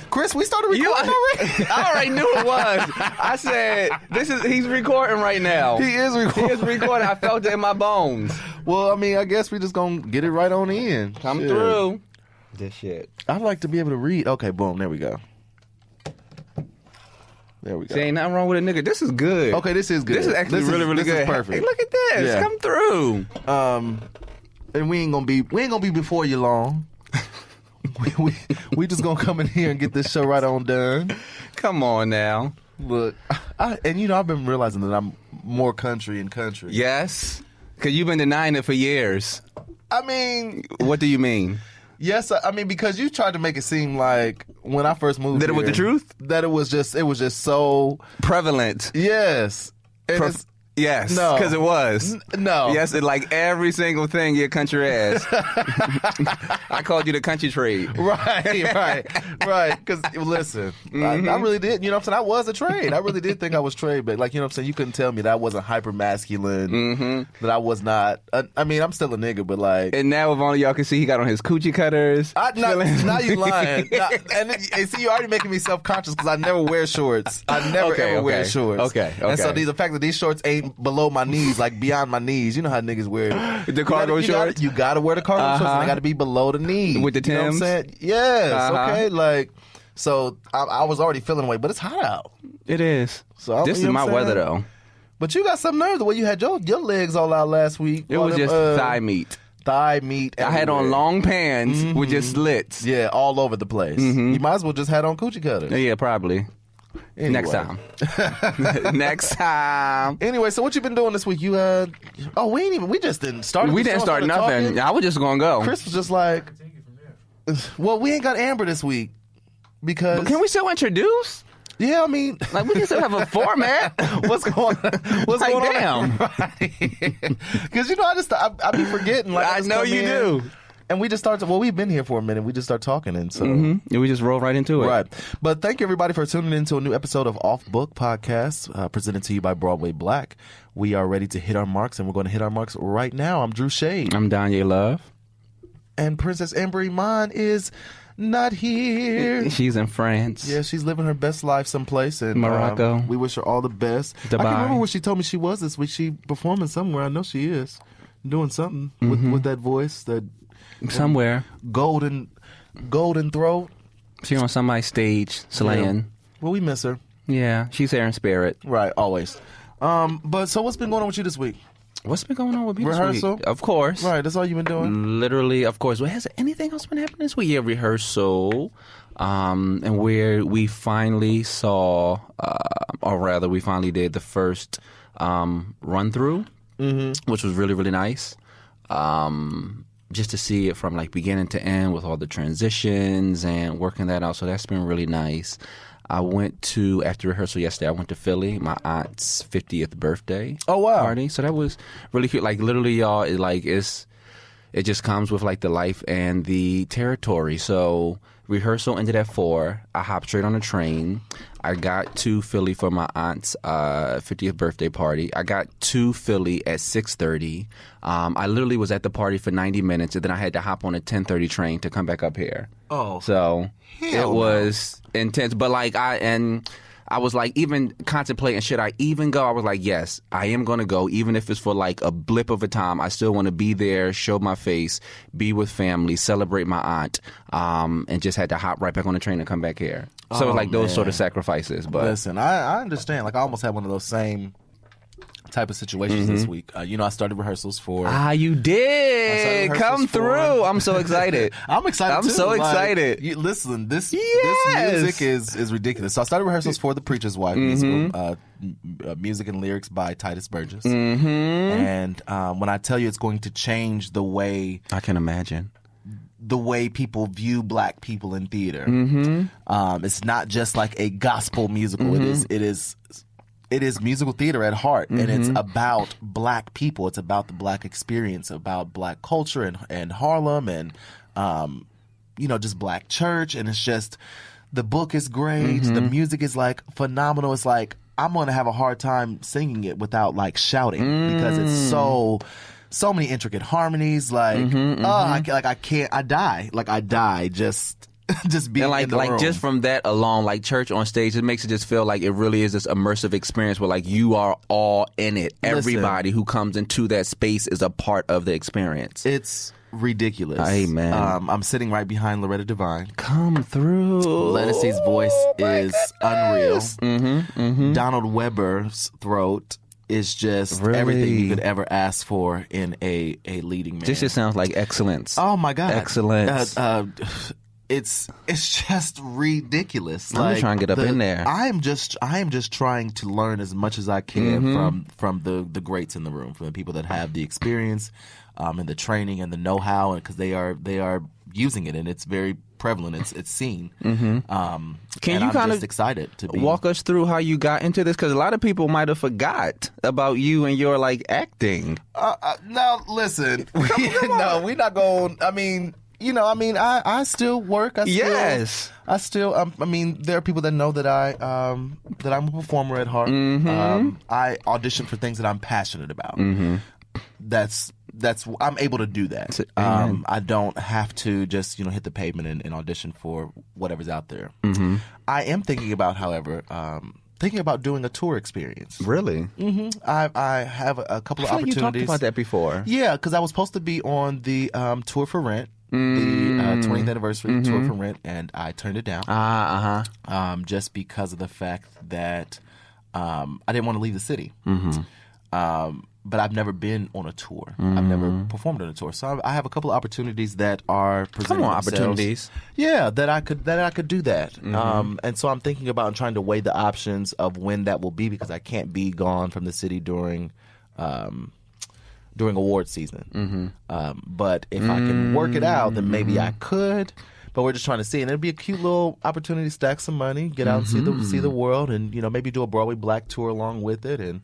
Chris, we started recording already? I already knew it was. I said, he's recording right now. He is recording. He is recording. I felt it in my bones. Well, I mean, I guess we just gonna get it right on in. Come through. This shit. I like to be able to read. Okay, boom, there we go. There we go. See, ain't nothing wrong with a nigga. This is good. Okay, this is good. This is actually really, really good. This is perfect. Hey, look at this. Yeah. Come through. And we ain't gonna be before you long. we just gonna come in here and get this show right on done. Come on now. Look, and you know I've been realizing that I'm more country and country. Yes, because you've been denying it for years. I mean, what do you mean? Yes, I mean because you tried to make it seem like when I first moved that it was the truth. That it was just so prevalent. Yes. Yes, no, because it was. No. Yes, it, like every single thing your country ass. I called you the country trade. Right. Because, listen, I really did. You know what I'm saying? I was a trade. I really did think I was trade. But, like, you know what I'm saying? You couldn't tell me that I wasn't hyper-masculine, that I was not. I mean, I'm still a nigga, but, like. And now if only y'all can see, he got on his coochie cutters. Now you lying. And see, you're already making me self-conscious because I never wear shorts. I never ever wear shorts. Okay. And so the fact that these shorts ain't below my knees, like beyond my knees. You know how niggas wear the cargo shorts. You gotta wear the cargo shorts, and they gotta be below the knee with the Timbs. You know what I'm saying? Yes. Okay. Like, so I was already feeling away, but it's hot out. It is. So this is my weather though. But you got some nerve the way you had your legs all out last week. It was just thigh meat. Thigh meat. I had on long pants with just slits. Yeah, all over the place. You might as well just had on coochie cutters. Yeah, probably. Anyway. Next time. Anyway, so what you been doing this week? We just didn't start. We didn't start nothing. Talking. I was just gonna go. Chris was just like, well, we ain't got Amber this week because. But can we still introduce? Yeah, I mean, like we can still have a format. What's going on? Damn. Because you know, I be forgetting. Like I know you do. And we just started. Well, we've been here for a minute. We just start talking, and so and we just roll right into it. Right. But thank you everybody for tuning in to a new episode of Off Book Podcast, presented to you by Broadway Black. We are ready to hit our marks, and we're going to hit our marks right now. I'm Drew Shade. I'm Danye Love. And Princess Amber Iman is not here. She's in France. Yeah, she's living her best life someplace in Morocco. We wish her all the best. Dubai. I can't remember where she told me she was this week. She performing somewhere. I know she is doing something with that voice, that somewhere golden throat. She's on somebody's stage slaying. Yeah. Well, we miss her. Yeah, she's here in spirit. Right, always. But so what's been going on with you this week? What's been going on with me rehearsal? This week? Of course. Right, that's all you've been doing? Literally, of course. Well, has anything else been happening this week? Yeah, rehearsal. And where we finally saw, or rather, we finally did the first run-through, which was really, really nice. Just to see it from like beginning to end with all the transitions and working that out. So that's been really nice. I went to, after rehearsal yesterday, I went to Philly, my aunt's 50th birthday party. So that was really cute. Like literally, y'all, it just comes with like the life and the territory. So rehearsal ended at 4. I hopped straight on a train. I got to Philly for my aunt's 50th birthday party. I got to Philly at 6:30. I literally was at the party for 90 minutes, and then I had to hop on a 10:30 train to come back up here. Oh, so it was intense. But like I was like even contemplating, should I even go? I was like, yes, I am going to go, even if it's for like a blip of a time. I still want to be there, show my face, be with family, celebrate my aunt, and just had to hop right back on the train and come back here. So like those sort of sacrifices. But listen, I understand. Like I almost had one of those same type of situations this week. I started rehearsals for. You did. Come through. I'm so excited. I'm excited. I'm so excited. Listen, this music is ridiculous. So I started rehearsals for The Preacher's Wife musical, music and lyrics by Titus Burgess. And when I tell you, it's going to change the way I can imagine. The way people view black people in theater. It's not just like a gospel musical. It is musical theater at heart, and it's about black people. It's about the black experience, about black culture and Harlem, and just black church. And it's just, the book is great. The music is like phenomenal. It's like I'm gonna have a hard time singing it without like shouting because it's so many intricate harmonies. Like I die just just being and in the room. just from that alone, like church on stage, it makes it just feel like it really is this immersive experience where like you are all in it. Everybody who comes into that space is a part of the experience. It's ridiculous. Amen. I'm sitting right behind Loretta Devine. Come through. Lettucey's voice is unreal. Donald Webber's throat is just Really? everything you could ever ask for in a leading man. This just sounds like excellence. Oh my God. Excellence. It's just ridiculous. I'm just trying to get up in there. I am just trying to learn as much as I can from the greats in the room, from the people that have the experience and the training and the know-how, because they are using it, and it's very prevalent. It's seen. Can and you I'm kind just of excited to be walk us through how you got into this? Because a lot of people might have forgot about you and your like acting. Now listen, no, we're not going. I mean, I still work. Yes. I still. There are people that know that I'm a performer at heart. I audition for things that I'm passionate about. That's I'm able to do that. I don't have to just hit the pavement and audition for whatever's out there. I am thinking about, however, doing a tour experience. Really? I have a couple of opportunities. You talked about that before. Yeah, because I was supposed to be on the Tour for Rent, the 20th anniversary Tour for Rent, and I turned it down. Just because of the fact that I didn't want to leave the city. But I've never been on a tour. I've never performed on a tour. So I have a couple of opportunities that are presenting themselves. Opportunities. Yeah, that I could do that. And so I'm thinking about and trying to weigh the options of when that will be, because I can't be gone from the city during award season. But if I can work it out, then maybe I could. But we're just trying to see, and it'd be a cute little opportunity to stack some money, get out and see the world, and maybe do a Broadway Black tour along with it, and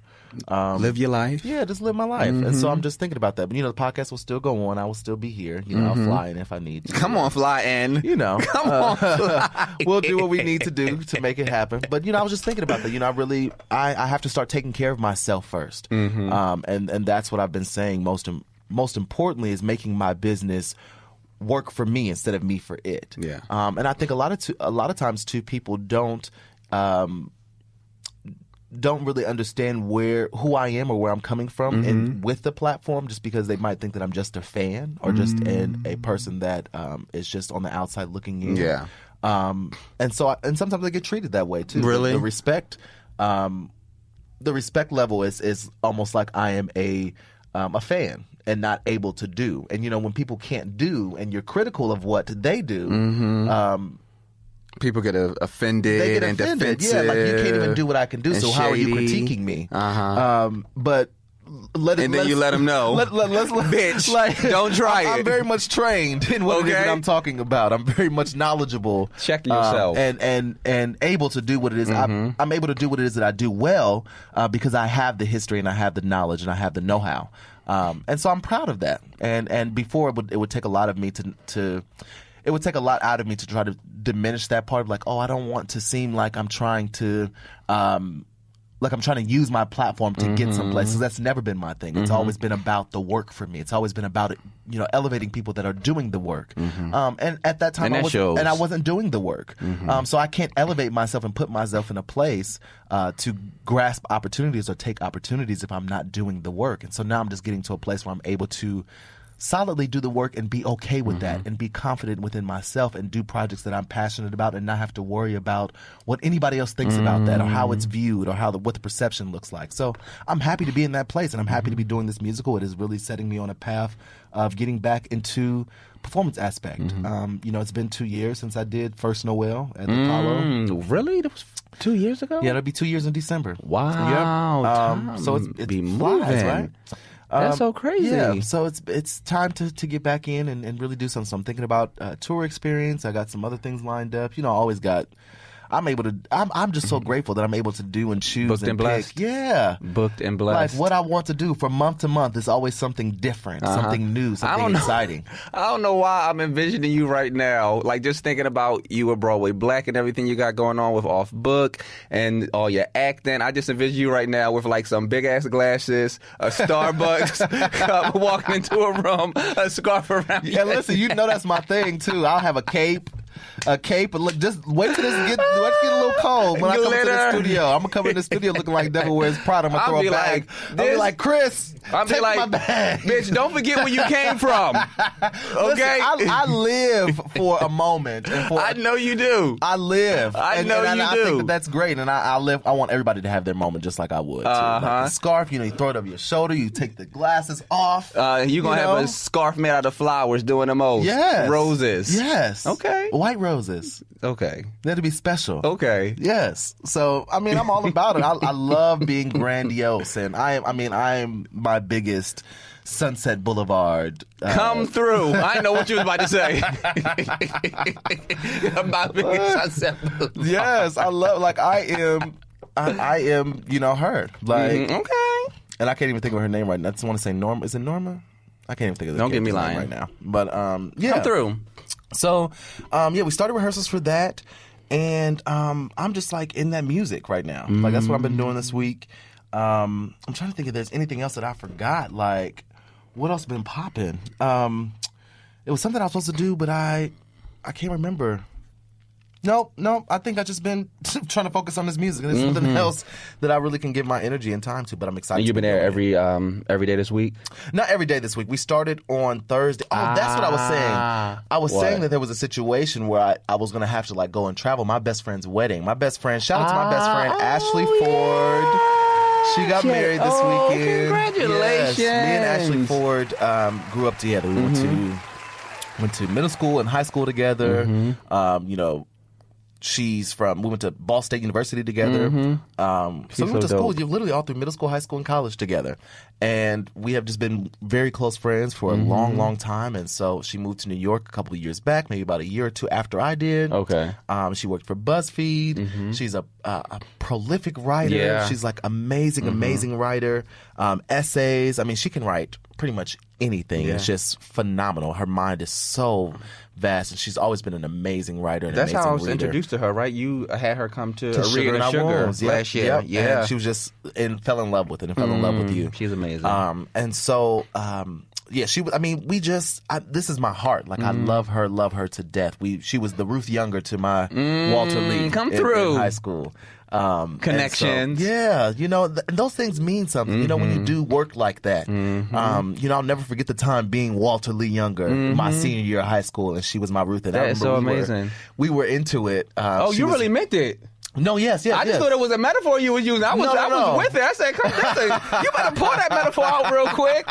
live your life. Yeah, just live my life. And so I'm just thinking about that. But the podcast will still go on. I will still be here. I'll fly in if I need to. Come on, fly in. Come on, fly we'll do what we need to do to make it happen. But I was just thinking about that. I have to start taking care of myself first. And that's what I've been saying. Most importantly is making my business work for me instead of me for it. Yeah. And I think a lot of times too, people don't really understand who I am or where I'm coming from and with the platform, just because they might think that I'm just a fan or just a person that is just on the outside looking in. Yeah. And sometimes I get treated that way too. Really? The respect level is almost like I am a fan and not able to do. And when people can't do and you're critical of what they do, people get offended. They get and offended. defensive. Yeah, like you can't even do what I can do. So how are you critiquing me? But you let them know. Bitch, don't try it. I'm very much trained in what it is that I'm talking about. I'm very much knowledgeable. Check yourself. And able to do what it is. I'm able to do what it is that I do well because I have the history and I have the knowledge and I have the know-how. And so I'm proud of that. And before it would take a lot of me to it would take a lot out of me to try to diminish that part of I don't want to seem like I'm trying to use my platform to get someplace. 'Cause that's never been my thing. It's always been about the work for me. It's always been about it, elevating people that are doing the work. And at that time, I wasn't doing the work. So I can't elevate myself and put myself in a place to grasp opportunities or take opportunities if I'm not doing the work. And so now I'm just getting to a place where I'm able to solidly do the work and be okay with that and be confident within myself and do projects that I'm passionate about and not have to worry about what anybody else thinks about that or how it's viewed or what the perception looks like. So I'm happy to be in that place and I'm happy to be doing this musical. It is really setting me on a path of getting back into performance aspect. It's been 2 years since I did First Noel at the Apollo. Really? That was 2 years ago? Yeah, it'll be 2 years in December. Wow. So it's flies, right? That's so crazy. Yeah, so it's time to get back in and really do something. So I'm thinking about tour experience. I got some other things lined up. I'm just so grateful that I'm able to do and choose Booked and blessed. pick. Yeah. Booked and blessed. Like what I want to do from month to month is always something different, something new, something exciting. I don't know why I'm envisioning you right now, like just thinking about you at Broadway Black and everything you got going on with Off Book and all your acting. I just envision you right now with like some big ass glasses, a Starbucks, walking into a room, a scarf around your head. Listen, that's my thing too. I'll have a cape. a cape. Look, just wait till let's get a little cold when I come into the studio. I'm gonna come in the studio looking like Devil Wears Prada. I'm gonna throw a bag. I'll be like, Chris, take my bag. Bitch, don't forget where you came from. Okay? Listen, I live for a moment. I know you do. I live. I know you do. I think that's great, and I live. I want everybody to have their moment just like I would. Too. Like the scarf, you throw it over your shoulder. You take the glasses off. You're gonna have a scarf made out of flowers doing the most. Yes. Roses. Yes. Okay. White roses. Okay. That'd be special. Okay. Yes. So I'm all about it. I love being grandiose, and I am my biggest Sunset Boulevard. Come through. I know what you was about to say. My biggest Sunset Boulevard. Yes, I love. Like I am, her. Like okay. And I can't even think of her name right now. I just want to say Norma. Is it Norma? I can't even think of the Don't get me lying right now. But yeah, come through. So we started rehearsals for that, and I'm just like in that music right now. Like that's what I've been doing this week. I'm trying to think if there's anything else that I forgot. Like what else been popping? It was something I was supposed to do, but I can't remember. No, I think I just been trying to focus on this music. And there's something else that I really can give my energy and time to, but I'm excited. And you've been there every day this week? Not every day this week. We started on Thursday. Oh, that's what I was saying. I was saying that there was a situation where I was going to have to like go and travel. My best friend's wedding. My best friend, shout out to my best friend, Ashley Ford. She got married this weekend. Congratulations. Yes. Me and Ashley Ford grew up together. We went to middle school and high school together. We went to Ball State University together. So we went to school, literally all through middle school, high school, and college together. And we have just been very close friends for a long, long time. And so she moved to New York a couple of years back, maybe about a year or two after I did. Okay. She worked for BuzzFeed. She's a prolific writer. Yeah. She's like amazing writer. Essays. I mean, she can write pretty much anything. Yeah. It's just phenomenal. Her mind is so vast, and she's always been an amazing writer and That's amazing how I was reader. introduced to her, right? You had her come to Sugar Arena and Sugar Wolves, last year. Yep. Yeah. And she was just fell in love with it and fell in love with you. She's amazing. And so, she was. I mean, this is my heart. Like I love her to death. She was the Ruth Younger to my Walter Lee. Come in through. high school. Connections. So, those things mean something. When you do work like that. I'll never forget the time being Walter Lee Younger, my senior year of high school, and she was my Ruth. And That I is remember so amazing. We were into it. You really meant it. No, yes. I just thought it was a metaphor you was using. I was with it. I said, come listen, you better pour that metaphor out real quick.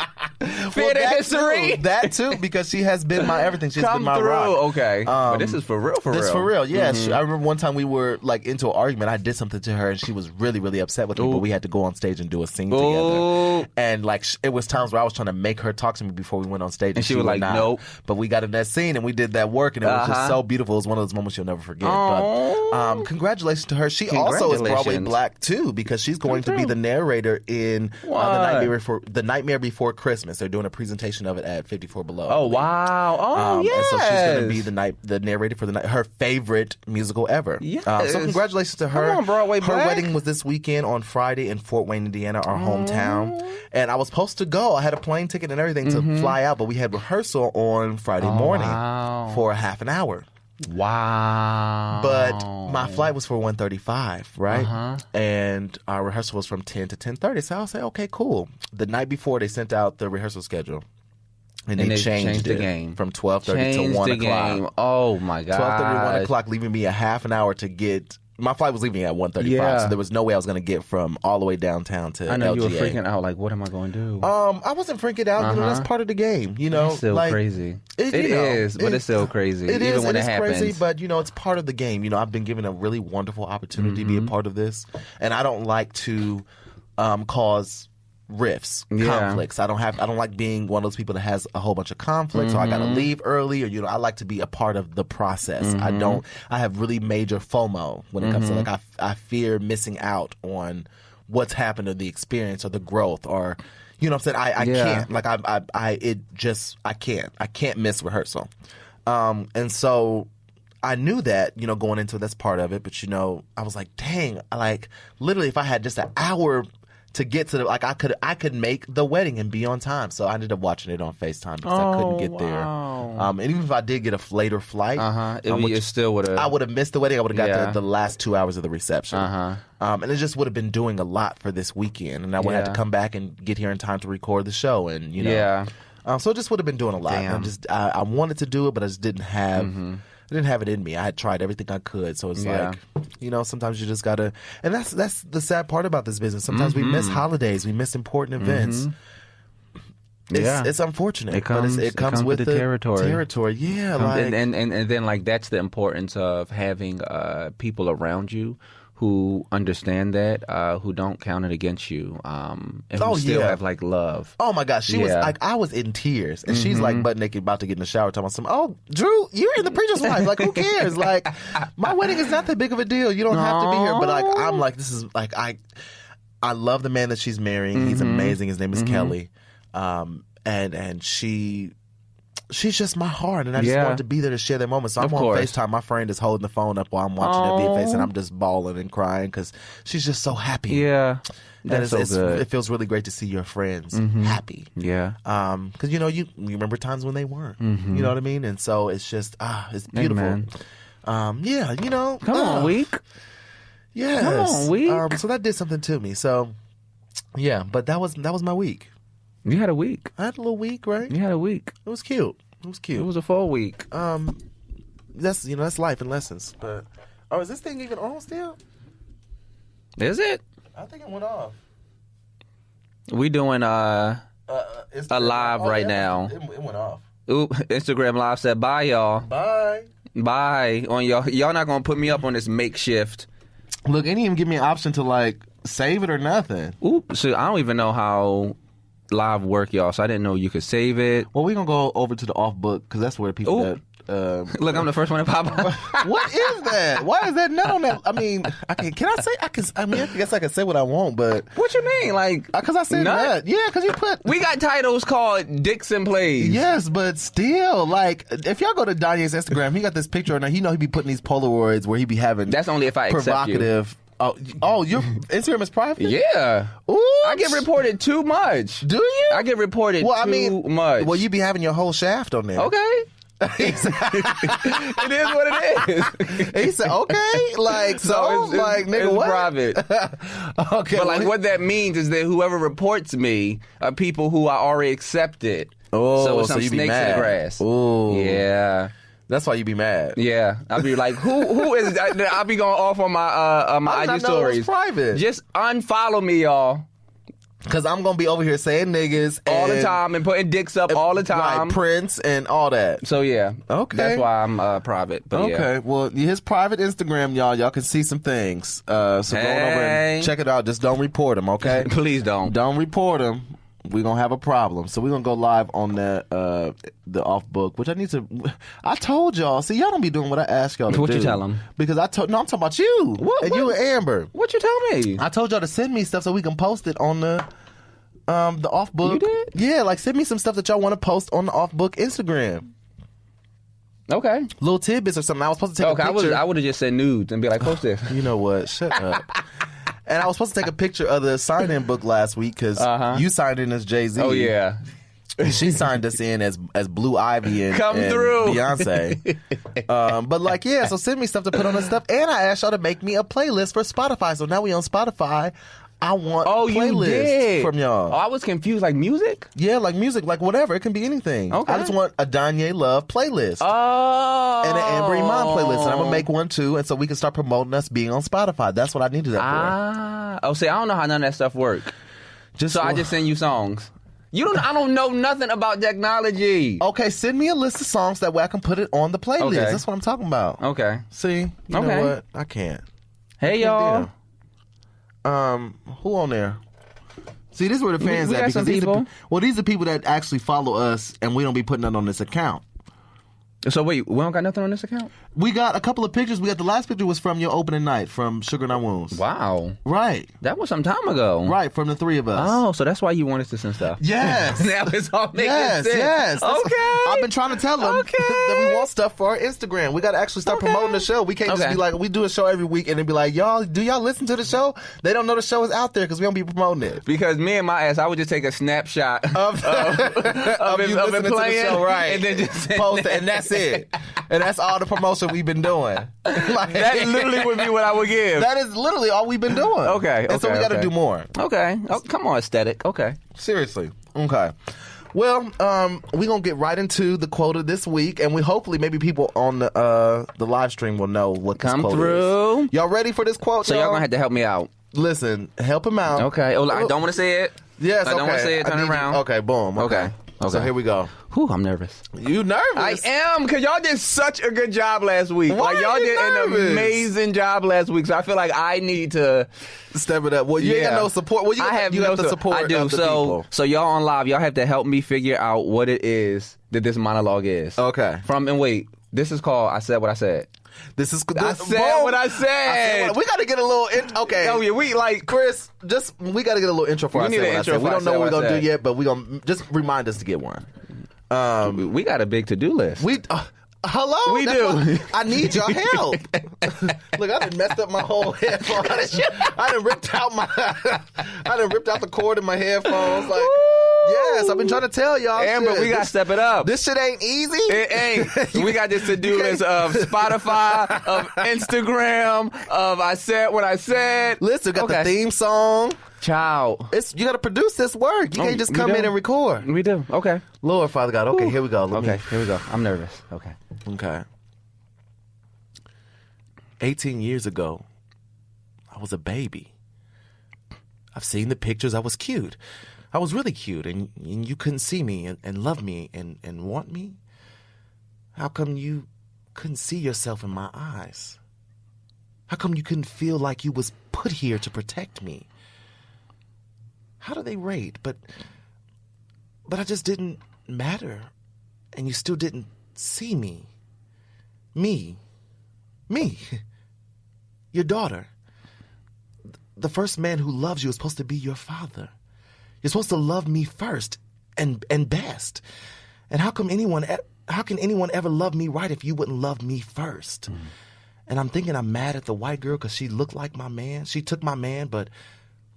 Fit in history. That too, because she has been my everything. She's Come been my through. rock. Okay. But this is for real, This is for real, yeah. I remember one time we were like into an argument. I did something to her and she was really, really upset with me, but we had to go on stage and do a scene together. And like it was times where I was trying to make her talk to me before we went on stage. And she was like, not. nope. But we got in that scene and we did that work and it was just so beautiful. It was one of those moments you'll never forget. But congratulations to her. She also is Broadway Black too, because she's going to be the narrator in the Nightmare Before Christmas. They're doing a presentation of it at 54 Below. Oh wow! Oh yes. And so she's going to be the narrator for her favorite musical ever. Yes. So congratulations to her. Come on, Broadway Her Black. wedding was this weekend on Friday in Fort Wayne, Indiana, our hometown. And I was supposed to go. I had a plane ticket and everything to fly out, but we had rehearsal on Friday morning for a half an hour. Wow. But my flight was for 1:35, right? And our rehearsal was from 10 to 10:30. So I was like, okay, cool. The night before, they sent out the rehearsal schedule. And they changed the it game from 12:30 to 1 o'clock. Game. Oh, my God. 12:30 to 1 o'clock, leaving me a half an hour to get... My flight was leaving at 1:35, so there was no way I was going to get from all the way downtown to LGA. I know you were freaking out, like, what am I going to do? I wasn't freaking out. That's part of the game. It's still crazy. It is, but it's still crazy. It even is, when it it is happens. crazy, but it's part of the game. I've been given a really wonderful opportunity to be a part of this, and I don't like to cause rifts, conflicts. I don't like being one of those people that has a whole bunch of conflicts, or I gotta leave early, or I like to be a part of the process. I have really major FOMO when it comes to like I fear missing out on what's happened or the experience or the growth, or what I'm saying. I can't, like I can't miss rehearsal. And so I knew that, going into that's part of it, but I was like, dang, like literally if I had just an hour to get to the I could make the wedding and be on time. So I ended up watching it on FaceTime because I couldn't get there. And even if I did get a later flight, it still would have. I would have missed the wedding. I would have got the last 2 hours of the reception. And it just would have been doing a lot for this weekend, and I would have to come back and get here in time to record the show, and so it just would have been doing a lot. And I wanted to do it, but I just didn't have. I didn't have it in me. I had tried everything I could. So it's like, sometimes you just got to... And that's the sad part about this business. Sometimes we miss holidays. We miss important events. It's unfortunate. It comes with the territory. Yeah. And then, that's the importance of having people around you who understand that, who don't count it against you, and who still have love. Oh my gosh, she was like, I was in tears, and she's like butt naked, about to get in the shower, talking about some. Oh, Drew, you're in the preacher's wife. Like, who cares? Like, my wedding is not that big of a deal. You don't have to be here. But I'm like, this is like, I love the man that she's marrying. He's amazing. His name is Kelly, and she's just my heart, and I just wanted to be there to share that moment. So I'm on FaceTime. My friend is holding the phone up while I'm watching it be a face, and I'm just bawling and crying because she's just so happy. Yeah, that's so good. It feels really great to see your friends happy. Yeah, because you remember times when they weren't. You know what I mean? And so it's just it's beautiful. Come on, week. Yes, come on, week. So that did something to me. So yeah, but that was my week. You had a week. I had a little week, right? You had a week. It was cute. It was a full week. That's life and lessons. But is this thing even on still? Is it? I think it went off. We doing a live right now. It went off. Ooh, Instagram Live said bye, y'all. Bye on y'all. Y'all not gonna put me up on this makeshift. Look, it didn't even give me an option to save it or nothing. Ooh, so I don't even know how live work, y'all, so I didn't know you could save it. Well, we're gonna go over to the off book because that's where people that look, I'm the first one to pop up. What is that? Why is that not on that? I mean, can I say? I guess I can say what I want, but what you mean? Because I said nut. Yeah, because you put. We got titles called Dixon Plays. Yes, but still, if y'all go to Danye's Instagram, he got this picture, and he be putting these Polaroids where he be having. That's only if I provocative. Accept you. Oh, your Instagram is private? Yeah. Oops. I get reported too much. Do you? I get reported too much. Well, you be having your whole shaft on there. Okay. It is what it is. He said, okay. Nigga, what? Private. Okay. But what that means is that whoever reports me are people who I already accepted. Oh, so it's some you snakes be mad. in the grass. Oh. Yeah. That's why you be mad. Yeah, I'll be like, who is? I'll be going off on my IG stories. It's private. Just unfollow me, y'all. Because I'm going to be over here saying niggas all the time and putting dicks up all the time. Right, Prince and all that. So, yeah. Okay. That's why I'm private. But okay. Yeah. Well, his private Instagram, y'all can see some things. So go on over and check it out. Just don't report them, okay? Please don't. Don't report them. We're going to have a problem. So we're going to go live on the off book, which I told y'all. See, y'all don't be doing what I asked y'all to do. What you tell them? Because I'm talking about you. What? You and Amber. What you tell me? I told y'all to send me stuff so we can post it on the off book. You did? Yeah, send me some stuff that y'all want to post on the off book Instagram. Okay. Little tidbits or something. I was supposed to take a picture. I would have just said nudes and be like, post it. You know what? Shut up. And I was supposed to take a picture of the sign-in book last week because you signed in as Jay-Z. Oh, yeah. She signed us in as Blue Ivy and through Beyonce. So send me stuff to put on the stuff. And I asked y'all to make me a playlist for Spotify. So now we on Spotify. I want playlists from y'all. Oh, I was confused. Like music? Yeah, like music, like whatever. It can be anything. Okay. I just want a Danye Love playlist. Oh. And an Amber Iman playlist. And I'm going to make one too. And so we can start promoting us being on Spotify. That's what I needed that for. Oh, see, I don't know how none of that stuff work. I just send you songs. I don't know nothing about technology. Okay, send me a list of songs. That way I can put it on the playlist. Okay. That's what I'm talking about. Okay. See? You know what? I can't. Hey, y'all. Who on there? See, this is where the fans we at. Got some people. These are people that actually follow us, and we don't be putting that on this account. So wait, we don't got nothing on this account? We got a couple of pictures. We got the last picture was from your opening night from Sugar in Our Wounds. Wow. Right. That was some time ago. Right, from the three of us. Oh, so that's why you wanted to send stuff. Yes. Now it's all making sense. Yes. Okay. I've been trying to tell them that we want stuff for our Instagram. We got to actually start promoting the show. We can't just be like, we do a show every week and then be like, do y'all listen to the show? They don't know the show is out there because we don't be promoting it. Because me and my ass, I would just take a snapshot of it listening to playing, the show, right? And then just post it, and that's it. And that's all the promotion we've been doing. Like, that literally would be what I would give. That is literally all we've been doing. Okay. And so we got to do more. Okay. Oh, come on, aesthetic. Okay. Seriously. Okay. Well, we're going to get right into the quota this week, and we hopefully maybe people on the live stream will know what this come quote through. is. Y'all ready for this quote, So y'all going to have to help me out. Listen, help him out. Okay. Oh, I don't want to say it. Yes, I don't want to say it. Turn it around. Okay, boom. Okay. So here we go. Whew, I'm nervous. You nervous? I am, because y'all did such a good job last week. Why like, y'all are you did nervous? an amazing job last week, so I feel like I need to step it up. Well, you ain't got no support. Well, you have the support I do. of the people. So y'all on live, y'all have to help me figure out what it is that this monologue is. Okay. This is called I Said What I Said. This is I said what I said. We got to get a little okay. Oh yeah, we like Chris. We got to get a little intro for. We need an intro. We don't know what we're gonna do yet, but we gonna just remind us to get one. We got a big to-do list. Hello? We do. I need your help. Look, I done messed up my whole headphones. I done ripped out the cord in my headphones. Like, yes, I've been trying to tell y'all. Amber, we got to step it up. This shit ain't easy. It ain't. We got this to-do list of Spotify, of Instagram, of I Said What I Said. Listen, got the theme song. Child. You got to produce this work. You can't just come in and record. We do. Okay. Lord, Father God. Okay, here we go. Here we go. I'm nervous. Okay. 18 years ago, I was a baby. I've seen the pictures. I was cute. I was really cute, and you couldn't see me and love me and want me. How come you couldn't see yourself in my eyes? How come you couldn't feel like you was put here to protect me? How do they rate? But I just didn't matter, and you still didn't see me. Me, your daughter. The first man who loves you is supposed to be your father. You're supposed to love me first and best. And how can anyone ever love me right if you wouldn't love me first? And I'm thinking I'm mad at the white girl because she looked like my man. She took my man, but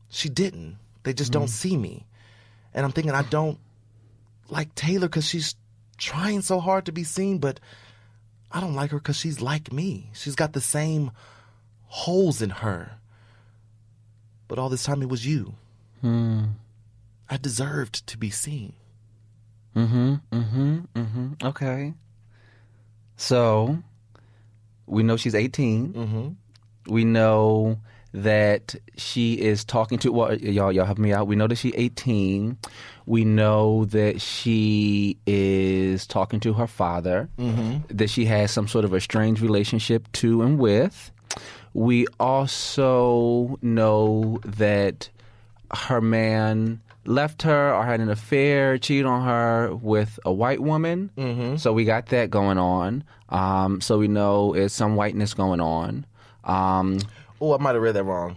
she didn't. They just don't see me. And I'm thinking I don't like Taylor because she's trying so hard to be seen, but I don't like her because she's like me. She's got the same holes in her. But all this time it was you. I deserved to be seen. Okay. So, we know she's 18. We know that she is talking to, well, y'all help me out. We know that she's 18. We know that she is talking to her father, that she has some sort of a strange relationship to and with. We also know that her man left her or had an affair, cheated on her with a white woman. So we got that going on. So we know it's some whiteness going on. Oh, I might have read that wrong.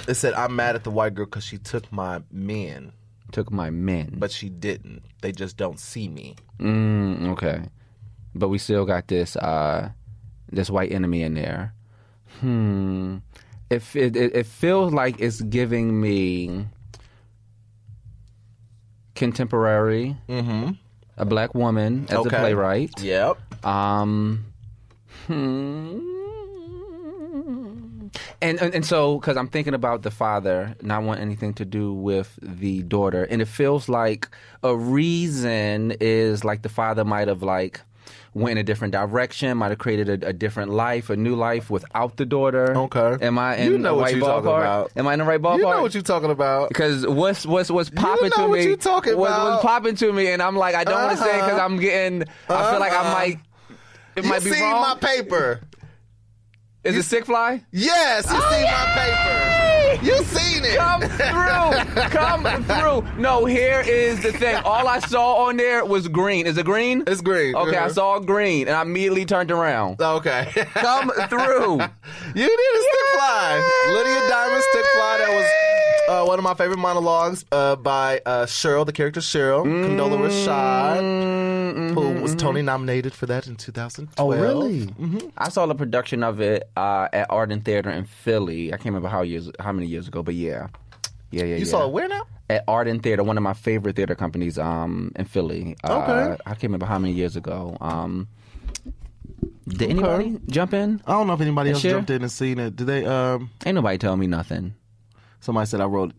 It said, I'm mad at the white girl because she took my men. Took my men. But she didn't. They just don't see me. Okay. But we still got this white enemy in there. It feels like it's giving me contemporary, a black woman as a playwright. Yep. And so, because I'm thinking about the father not wanting anything to do with the daughter, and it feels like a reason is like the father might have like went in a different direction, might have created a different life, a new life without the daughter. Okay. Am I in the right ballpark? Am I in the right ballpark? You know what you're talking about. Because what's popping to me? What you talking about? What's popping to me, and I'm like, I don't want to say it because I'm getting. I feel like I might. It might be wrong. You seen my paper. Is it Sick Fly? Yes, you seen my paper. You seen it. Come through. No, here is the thing. All I saw on there was green. Is it green? It's green. Okay, I saw green, and I immediately turned around. Okay. Come through. You did a stick fly. Lydia Diamond stick fly. That was one of my favorite monologues by Cheryl, the character Cheryl, Condola Rashad, who was Tony nominated for that in 2012. Oh, really? Mm-hmm. I saw the production of it at Arden Theater in Philly. I can't remember how many years ago, but yeah. You saw it where now? At Arden Theater, one of my favorite theater companies in Philly. Okay. I can't remember how many years ago. Did anybody jump in? I don't know if anybody else jumped in and seen it. Did they? Ain't nobody tell me nothing. Somebody said I wrote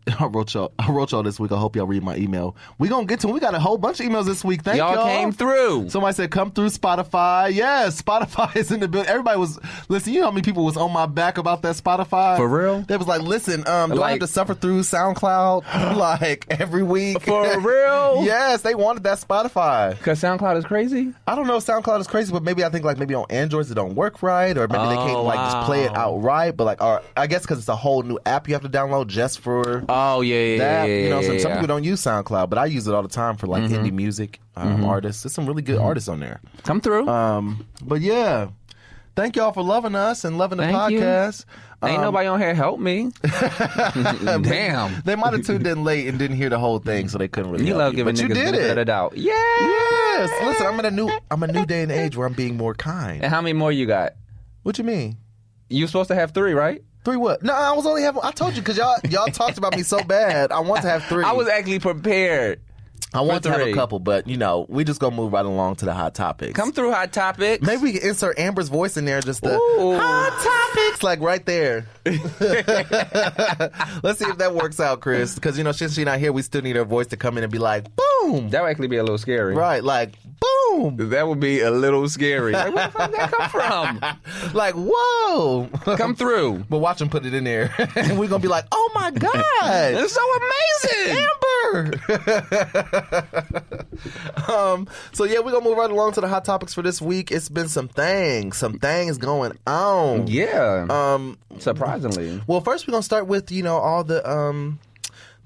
y'all this week. I hope y'all read my email. We gonna get to it. We got a whole bunch of emails this week. Thank y'all. Y'all came through. Somebody said come through Spotify. Yes, Spotify is in the building. Everybody was listen. You know how many people was on my back about that Spotify? For real? They was like, listen, do I have to suffer through SoundCloud like every week? For real? Yes, they wanted that Spotify. Because SoundCloud is crazy? I don't know if SoundCloud is crazy, but maybe I think maybe on Androids it don't work right, or maybe they can't just play it outright. But or I guess because it's a whole new app you have to download just for. Oh, yeah. You know, some people don't use SoundCloud, but I use it all the time for like indie music artists. There's some really good artists on there. Come through. But yeah, thank y'all for loving us and loving the podcast. Ain't nobody on here help me. Damn. They might have tuned in late and didn't hear the whole thing, so they couldn't really. You love giving niggas benefit of doubt. Yeah. Yes. Listen, I'm a new day and age where I'm being more kind. And how many more you got? What you mean? You supposed to have 3, right? 3 what? No, I was only having. I told you because y'all talked about me so bad. I want to have 3. I was actually prepared. I want to have a couple, but we just gonna move right along to the hot topics. Come through, hot topics. Maybe we can insert Amber's voice in there, just the hot topics, like right there. Let's see if that works out, Chris. Because since she's not here, we still need her voice to come in and be like, boom. That would actually be a little scary, right? Like, boom. That would be a little scary. Like, where the fuck did that come from? Like, whoa. Come through. But watch him put it in there, and we're gonna be like, oh my god, it's so amazing, Amber. So yeah, we're gonna move right along to the hot topics for this week. It's been some things going on. Yeah. Surprisingly. Well, first we're gonna start with all the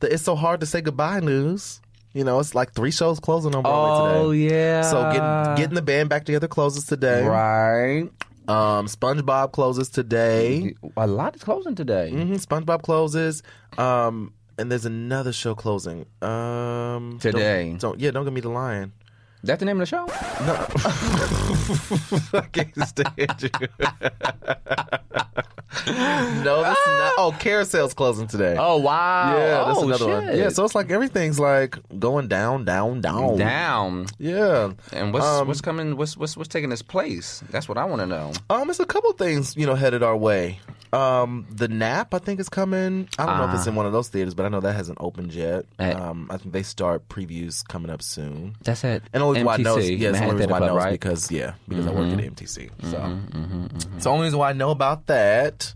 it's so hard to say goodbye news. It's like 3 shows closing on Broadway today. Oh yeah. So getting the band back together closes today. Right. SpongeBob closes today. A lot is closing today. SpongeBob closes. And there's another show closing. Today. Don't give me the lion. That's the name of the show? No. I can't stand you. No, this is not. Oh, Carousel's closing today. Oh, wow. Yeah, that's another one. Yeah, so it's like everything's like going down. Down. Yeah. And what's coming? What's taking its place? That's what I want to know. It's a couple things headed our way. The Nap, I think, is coming. I don't know if it's in one of those theaters, but I know that hasn't opened yet. I think they start previews coming up soon. That's it. And the only reason why I know is, the only reason why I know is because I work at MTC. So it's the only reason why I know about that.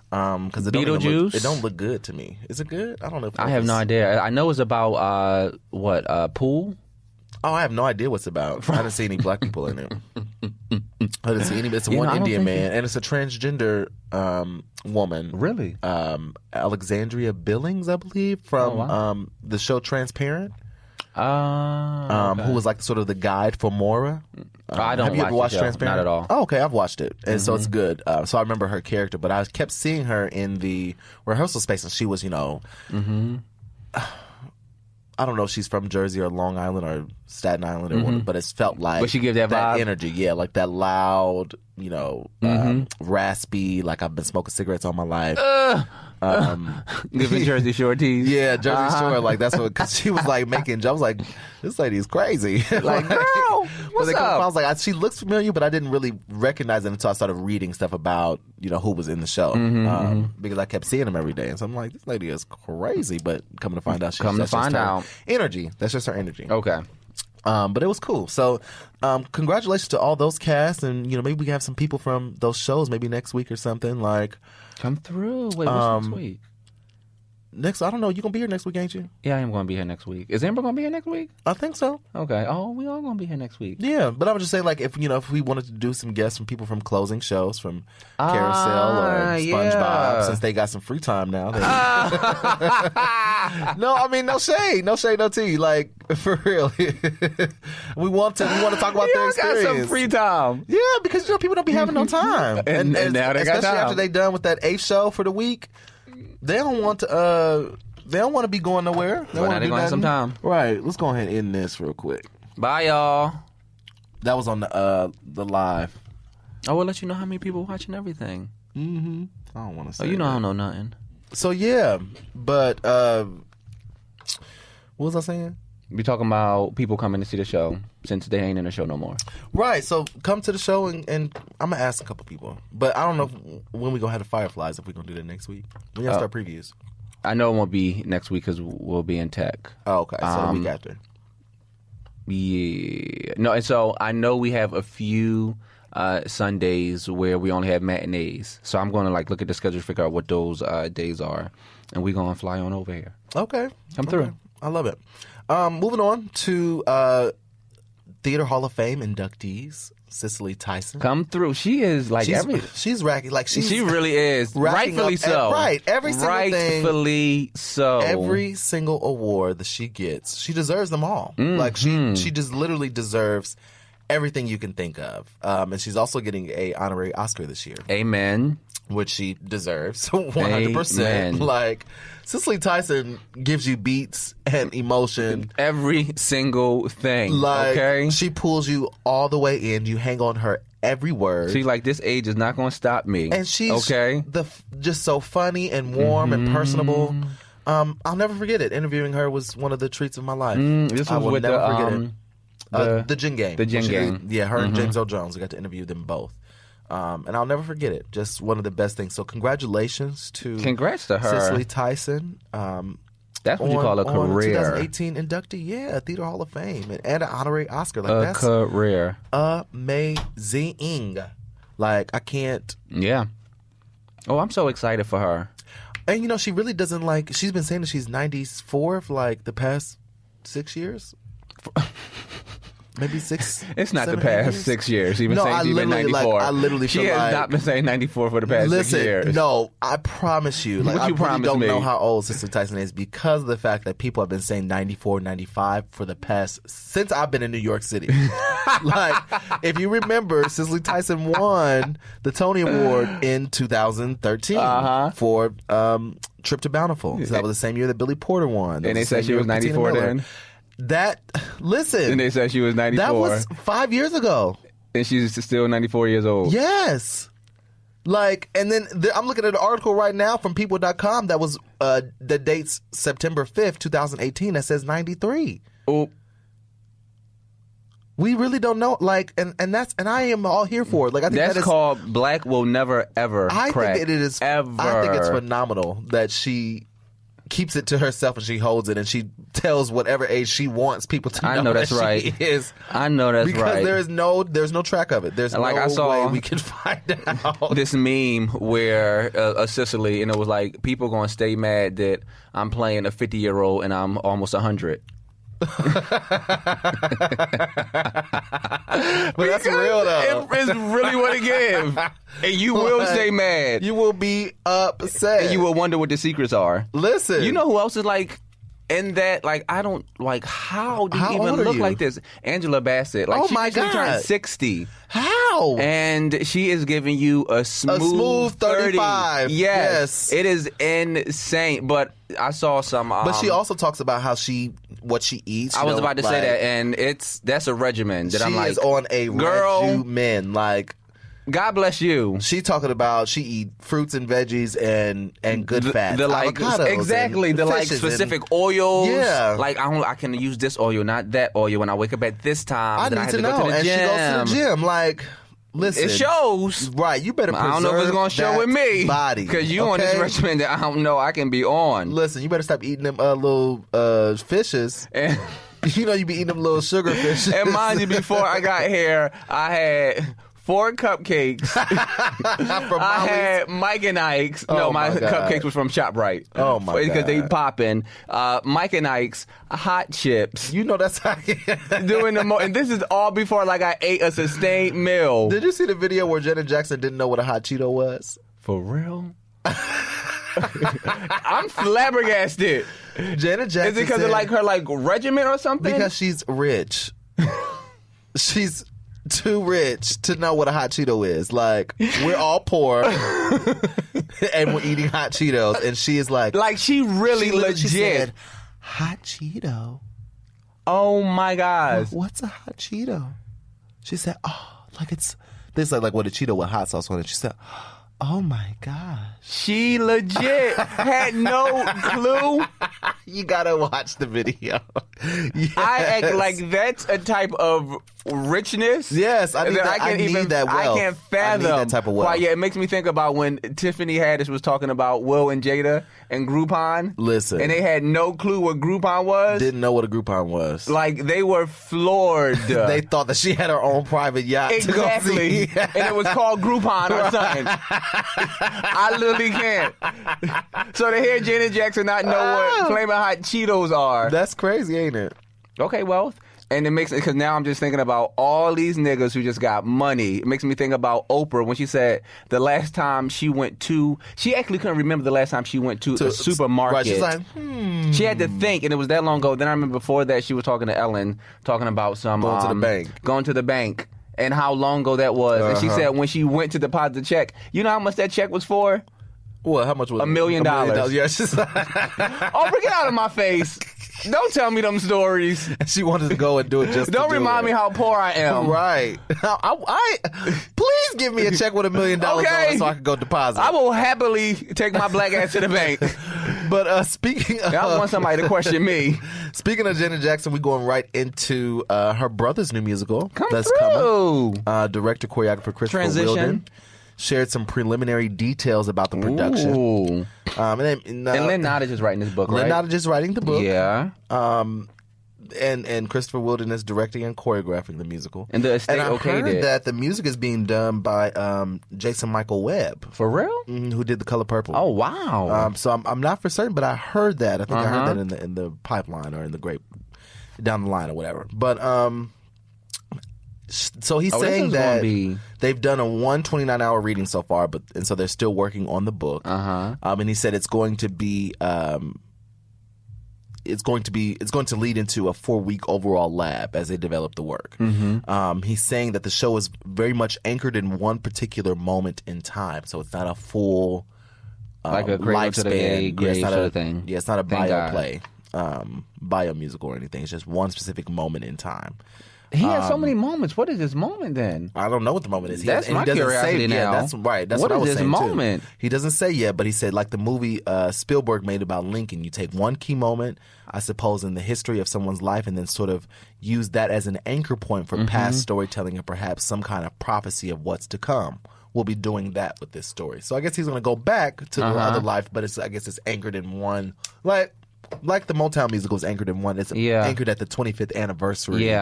Because it don't look good to me. Is it good? I don't know. If I have no idea. I know it's about pool. Oh, I have no idea what's about. I didn't see any black people in it. I didn't see any. It's one Indian man, and it's a transgender woman. Really? Alexandria Billings, I believe, from the show Transparent. Okay. Who was like sort of the guide for Mora. I don't. Have you ever watched Transparent? Not at all. Oh, okay, I've watched it, and so it's good. So I remember her character, but I kept seeing her in the rehearsal space, and she was, I don't know if she's from Jersey or Long Island or Staten Island or whatever, but it's felt like. But she gives that vibe? Energy, yeah, like that loud, raspy. Like I've been smoking cigarettes all my life. Giving Jersey Shore teas. Yeah, Jersey Shore. Like that's what. Because she was like making jokes. I was like, this lady's crazy. Like, girl, what's up? I was like, she looks familiar, but I didn't really recognize it until I started reading stuff about who was in the show. Because I kept seeing him every day, and so I'm like, this lady is crazy. But coming to find out, energy. That's just her energy. Okay. But it was cool. So, congratulations to all those casts, and maybe we can have some people from those shows maybe next week or something. Like, come through. Wait, what's next week? I don't know. You gonna be here next week, ain't you? Yeah, I am going to be here next week. Is Amber going to be here next week? I think so. Okay. Oh, we all going to be here next week. Yeah, but I was just saying, like, if we wanted to do some guests from people from closing shows, from Carousel or SpongeBob, since they got some free time now. No, I mean, no shade, no tea. Like, for real, we want to talk about their experience. Got some free time. Yeah, because people don't be having no time, and now they got especially time. after they done with that 8th show for the week. They don't want to. They don't want to be going nowhere. They want to do have some time. Right. Let's go ahead and end this real quick. Bye, y'all. That was on the live. I will let you know how many people watching everything. Mm-hmm. I don't want to say. Oh, you know that. I don't know nothing. So yeah, but what was I saying? We talking about people coming to see the show since they ain't in the show no more. Right. So come to the show and I'm gonna ask a couple people, but I don't know when we gonna have the Fireflies. If we gonna do that next week, we gotta start previews. I know it won't be next week because we'll be in tech. Oh, okay. So the week after. Yeah. No, and so I know we have a few Sundays where we only have matinees. So I'm going to look at the schedule to figure out what those days are. And we're going to fly on over here. Okay. Come through. I love it. Moving on to Theater Hall of Fame inductees. Cicely Tyson. Come through. She is she's racking. She really is. Rightfully so. Right. Every single thing. Rightfully so. Every single award that she gets, she deserves them all. Mm-hmm. She just literally deserves everything you can think of. And she's also getting a honorary Oscar this year. Amen. Which she deserves 100%. Amen. Cicely Tyson gives you beats and emotion. Every single thing. Okay? She pulls you all the way in. You hang on her every word. She's like, this age is not going to stop me. And she's okay? Just so funny and warm and personable. I'll never forget it. Interviewing her was one of the treats of my life. This was with forget it. The Gin Gang. The Gin Gang. Yeah, her and James Earl Jones. We got to interview them both. And I'll never forget it. Just one of the best things. So congratulations to her. Cicely Tyson. That's what you call a career. 2018 inductee, Theater Hall of Fame. And an honorary Oscar. That's career. Amazing. I can't. Yeah. Oh, I'm so excited for her. And, she really doesn't she's been saying that she's 94 for the past 6 years. Maybe 6. It's not 7, the past years? 6 years. She's been saying she's been 94. I literally she feel has not been saying 94 for the past 6 years. No, I promise you. What I you really promise don't me? know how old Cicely Tyson is because of the fact that people have been saying 94, 95 for the past since I've been in New York City. If you remember, Cicely Tyson won the Tony Award in 2013 for Trip to Bountiful. So that was the same year that Billy Porter won. And they said she was 94 then? Listen. And they said she was 94. That was 5 years ago. And she's still 94 years old. Yes. And then I'm looking at an article right now from People.com that was that dates September 5th, 2018 that says 93. Oh. We really don't know. And I am all here for it. I think that's called Black Will Never Ever Crack. I think it is ever. I think it's phenomenal that she keeps it to herself and she holds it and she tells whatever age she wants people to know. I know that's right. She is. I know that's because right. There's no track of it. There's no way we can find out. This meme where Cicely, and it was people going to stay mad that I'm playing a 50-year-old and I'm almost 100. But that's real though. It's really what it gives. And you will stay mad. You will be upset. And you will wonder what the secrets are. Listen. You know who else is in that? I don't how do you even look like this? Angela Bassett. Oh she my God. turned 60. How? And she is giving you a smooth 35. 30. Yes. It is insane. But I saw some. But she also talks about what she eats. I was about to say that, and that's a regimen that I'm she is on a regimen. God bless you. She talking about she eat fruits and veggies and good fats. The avocados exactly and the fishes specific oils. Yeah. I can use this oil, not that oil. When I wake up at this time, I need to know. Go to the and gym. she goes to the gym. Listen, it shows. Right, you better preserve I don't know if it's going to show with me. Body. Because you on this regimen that I don't know I can be on. Listen, you better stop eating them little fishes. And you be eating them little sugar fishes. And mind you, before I got here, I had 4 cupcakes. From I Molly's? had Mike and Ike's. Oh, No, my my God. cupcakes was from ShopRite. Oh, my Because they God. popping. Mike and Ike's, hot chips. You know that's how. Doing and this is all before like I ate a sustained meal. Did you see the video where Janet Jackson didn't know what a hot Cheeto was? For real? I'm flabbergasted. Janet Jackson. Is it because of like her like regiment or something? Because she's rich. She's too rich to know what a hot Cheeto is. Like, we're all poor and we're eating hot Cheetos, and she is like she really legit. She said, hot Cheeto. Oh my gosh. What's a hot Cheeto? She said, oh, like it's this like what a Cheeto with hot sauce on it. She said, oh my gosh. She legit had no clue. You gotta watch the video. Yes. I act like that's a type of richness. Yes, I need that that. I need that wealth. I can't fathom I need that type of wealth. Why, yeah, it makes me think about when Tiffany Haddish was talking about Will and Jada and Groupon. Listen. And they had no clue what Groupon was. Didn't know what a Groupon was. Like, they were floored. They thought that she had her own private yacht Exactly. to go see. And it was called Groupon or something. I literally can't. So to hear Janet Jackson not know what Flamin' Hot Cheetos are. That's crazy, ain't it? Okay, well, and it makes it, because now I'm just thinking about all these niggas who just got money. It makes me think about Oprah when she said the last time she went to, she actually couldn't remember the last time she went to a supermarket. Right, she's like, She had to think, and it was that long ago. Then I remember before that she was talking to Ellen, talking about some Going to the bank. Going to the bank, and how long ago that was. And she said when she went to deposit the check, you know how much that check was for? What? How much was it? $1 million. Yeah, she's like, Oprah, get out of my face. Don't tell me them stories. she wanted to go and do it just Don't to do remind it. me how poor I am. Right. Please give me a check with $1 million on Okay. it so I can go deposit. I will happily take my black ass to the bank. But speaking of... I want somebody to question me. Speaking of Janet Jackson, we're going right into her brother's new musical. Come that's through. coming. Director, choreographer Christopher Transition. Wilden shared some preliminary details about the production. Ooh. And Lynn Nottage is writing this book, Lynn right? Nottage is writing the book. Yeah. And Christopher Wilden is directing and choreographing the musical. And the estate and I okayed heard it. that the music is being done by Jason Michael Webb, For real? who did The Color Purple. Oh, wow. So I'm not for certain, but I heard that. I think I heard that in the pipeline or in the grape down the line or whatever. But so he's this saying is that gonna be- they've done a 129-hour reading so far, and so they're still working on the book. And he said it's going to be it's going to lead into a 4-week overall lab as they develop the work. He's saying that the show is very much anchored in one particular moment in time, so it's not a full Like a Cradle to the lifespan. Grave it's not sort a of thing. Yeah, it's not a Thank bio God. play, bio musical or anything. It's just one specific moment in time. He has so many moments. What is this moment then? I don't know what the moment is. That's and my he doesn't curiosity say, now. Yeah, that's right. That's What what I is was this saying moment? too. He doesn't say yet, but he said like the movie Spielberg made about Lincoln. You take one key moment, I suppose, in the history of someone's life, and then sort of use that as an anchor point for past storytelling and perhaps some kind of prophecy of what's to come. We'll be doing that with this story. So I guess he's going to go back to the other life, but I guess it's anchored in one, like the Motown musical is anchored in one. It's anchored at the 25th anniversary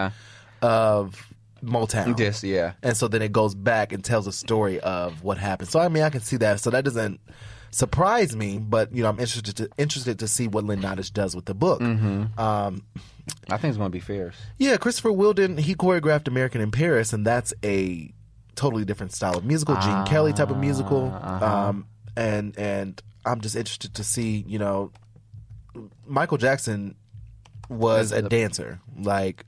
of Motown. Yes, yeah. And so then it goes back and tells a story of what happened. So I mean, I can see that. So that doesn't surprise me, but you know, I'm interested to see what Lynn Nottage does with the book. I think it's going to be fierce. Yeah, Christopher Wilden, he choreographed American in Paris, and that's a totally different style of musical, Gene Kelly type of musical. And I'm just interested to see, you know, Michael Jackson was a dancer, like.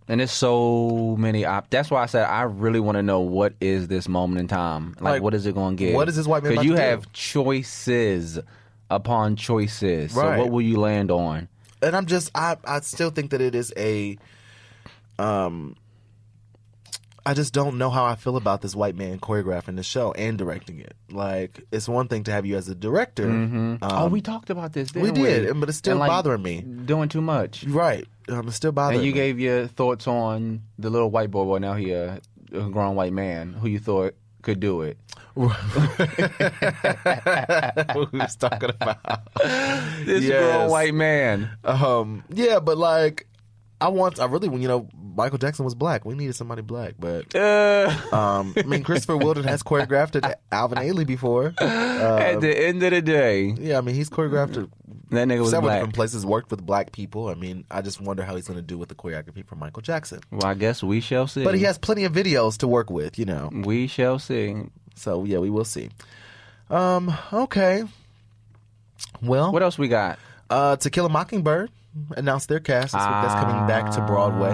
And there's so many that's why I said I really want to know what is this moment in time. Like what is it going to get? What is this white man about Because you to do? have choices upon choices. Right. So what will you land on? And I'm just, I still think that it is a, I just don't know how I feel about this white man choreographing the show and directing it. Like, it's one thing to have you as a director. We talked about this, We didn't we? did, but it's still And, like, bothering me. Doing too much. Right. It's still bothering And you me. gave your thoughts on the little white boy. Well, now he a grown white man who you thought could do it. Who was talking about This grown white man. Yeah, but like, Michael Jackson was black. We needed somebody black, but Christopher Wheeldon has choreographed Alvin Ailey before. At the end of the day, yeah, he's choreographed that nigga was several black. different places, worked with black people. I just wonder how he's going to do with the choreography for Michael Jackson. Well, I guess we shall see. But he has plenty of videos to work with, We shall see. So yeah, we will see. Okay. Well, what else we got? To Kill a Mockingbird announced their cast this week. That's coming back to Broadway.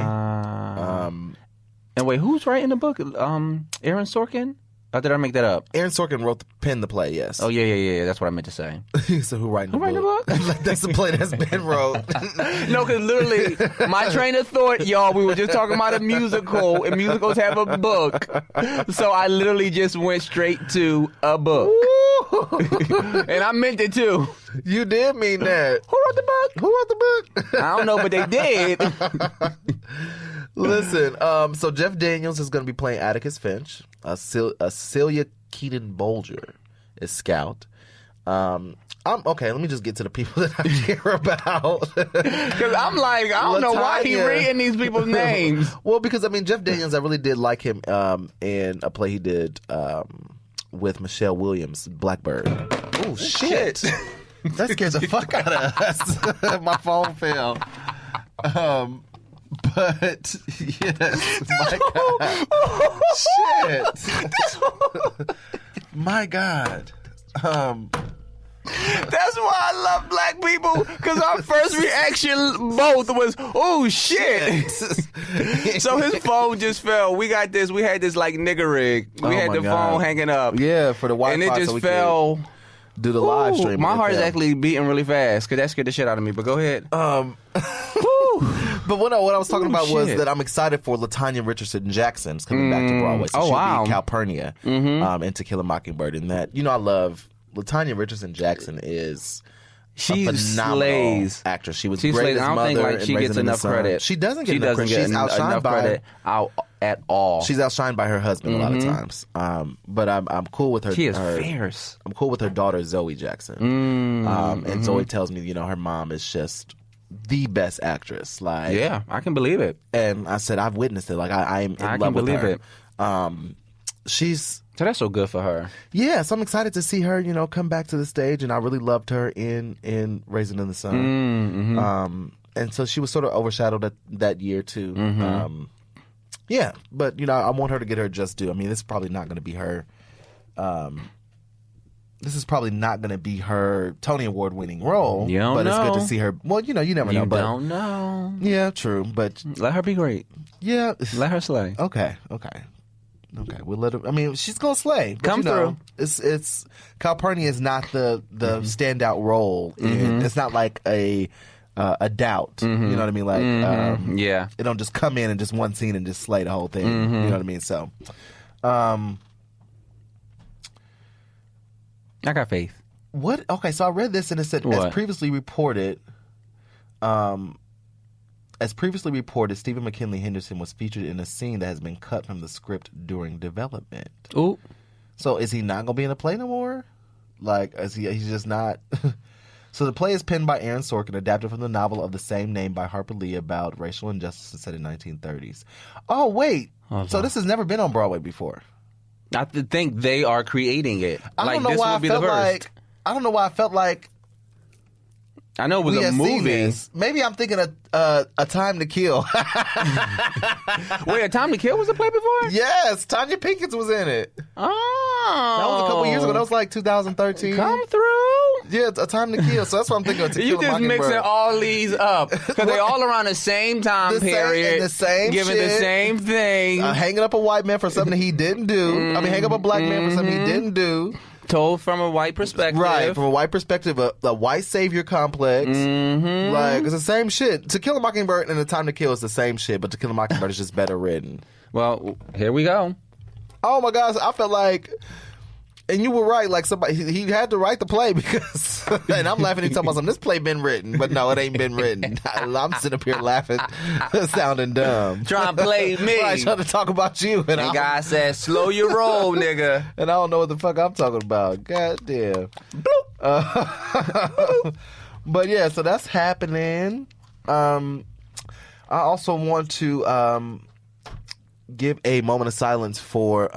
And wait, who's writing the book? Aaron Sorkin? Or did I make that up? Aaron Sorkin penned the play, yes. Oh, yeah. That's what I meant to say. So who writing the book? That's the play that's been wrote. No, because literally, my train of thought, y'all, we were just talking about a musical, and musicals have a book. So I literally just went straight to a book. And I meant it, too. You did mean that. Who wrote the book? Who wrote the book? I don't know, but they did. Listen, so Jeff Daniels is going to be playing Atticus Finch. Celia Keaton Bolger is Scout. Okay, let me just get to the people that I care about. Because I'm like, I don't know why he reading these people's names. Well, because, Jeff Daniels, I really did like him in a play he did with Michelle Williams, Blackbird. Oh, shit. That scared the fuck out of us. My phone fell. But yes, my God, shit, my God. That's why I love black people, because our first reaction both was, oh shit. So his phone just fell. We had this like nigger rig. We had the phone hanging up. Yeah, for the Wi-Fi. And it just fell. Do the live stream. My heart is actually beating really fast because that scared the shit out of me. But go ahead. But what I was talking about was that I'm excited for LaTanya Richardson Jackson's coming back to Broadway. So she'll be Calpurnia in To Kill a Mockingbird. And that, I love LaTanya Richardson Jackson is a phenomenal actress. She was great as I don't mother think like she gets enough credit. She doesn't get enough credit. She's outshined by credit at all. She's outshined by her husband a lot of times. But I'm cool with her. She is fierce. I'm cool with her daughter Zoe Jackson. And Zoe tells me, her mom is just the best actress. Like, yeah, I can believe it. And I said I've witnessed it. Like I'm in love with her. I can believe it. So that's so good for her. Yeah, so I'm excited to see her, come back to the stage, and I really loved her in Raisin in the Sun. And so she was sort of overshadowed that year too. Yeah, but I want her to get her just due. This is probably not going to be her. This is probably not going to be her Tony Award winning role. You don't but know. It's good to see her. Well, you never know. You don't know. Yeah, true. But let her be great. Yeah, let her slay. Okay. We'll let her. She's gonna slay. But Come through. It's Calpurnia is not the standout role. It's not like a doubt. You know what I mean? Like, yeah, it don't just come in and just one scene and just slay the whole thing. You know what I mean? So, I got faith. What? Okay, so I read this and it said, as previously reported, Stephen McKinley Henderson was featured in a scene that has been cut from the script during development. Ooh. So is he not going to be in the play no more? Like, he's just not... So the play is penned by Aaron Sorkin, adapted from the novel of the same name by Harper Lee about racial injustice set in 1930s. Oh, wait. So this has never been on Broadway before. I think they are creating it. I don't know why I felt like I know it was a movie. Maybe I'm thinking A Time to Kill. Wait, A Time to Kill was a play before? Yes, Tanya Pinkins was in it. Oh. That was a couple years ago. That was like 2013. Come through. Yeah, it's A Time to Kill. So that's what I'm thinking of. You just mixing all these up. Because they all around the same time period. The same giving shit. The same thing. Hanging up a white man for something he didn't do. Hanging up a black man for something he didn't do. Told from a white perspective. Right, from a white perspective, a white savior complex. Like, it's the same shit. To Kill a Mockingbird and A Time to Kill is the same shit, but To Kill a Mockingbird is just better written. Well, here we go. Oh my gosh, I felt like... And you were right, like somebody, he had to write the play because, and I'm laughing and talking about something, this play been written, but no, it ain't been written. I'm sitting up here laughing, sounding dumb. Trying to play me. Right, trying to talk about you. And guy said, slow your roll, nigga. And I don't know what the fuck I'm talking about. God damn. But yeah, so that's happening. I also want to give a moment of silence for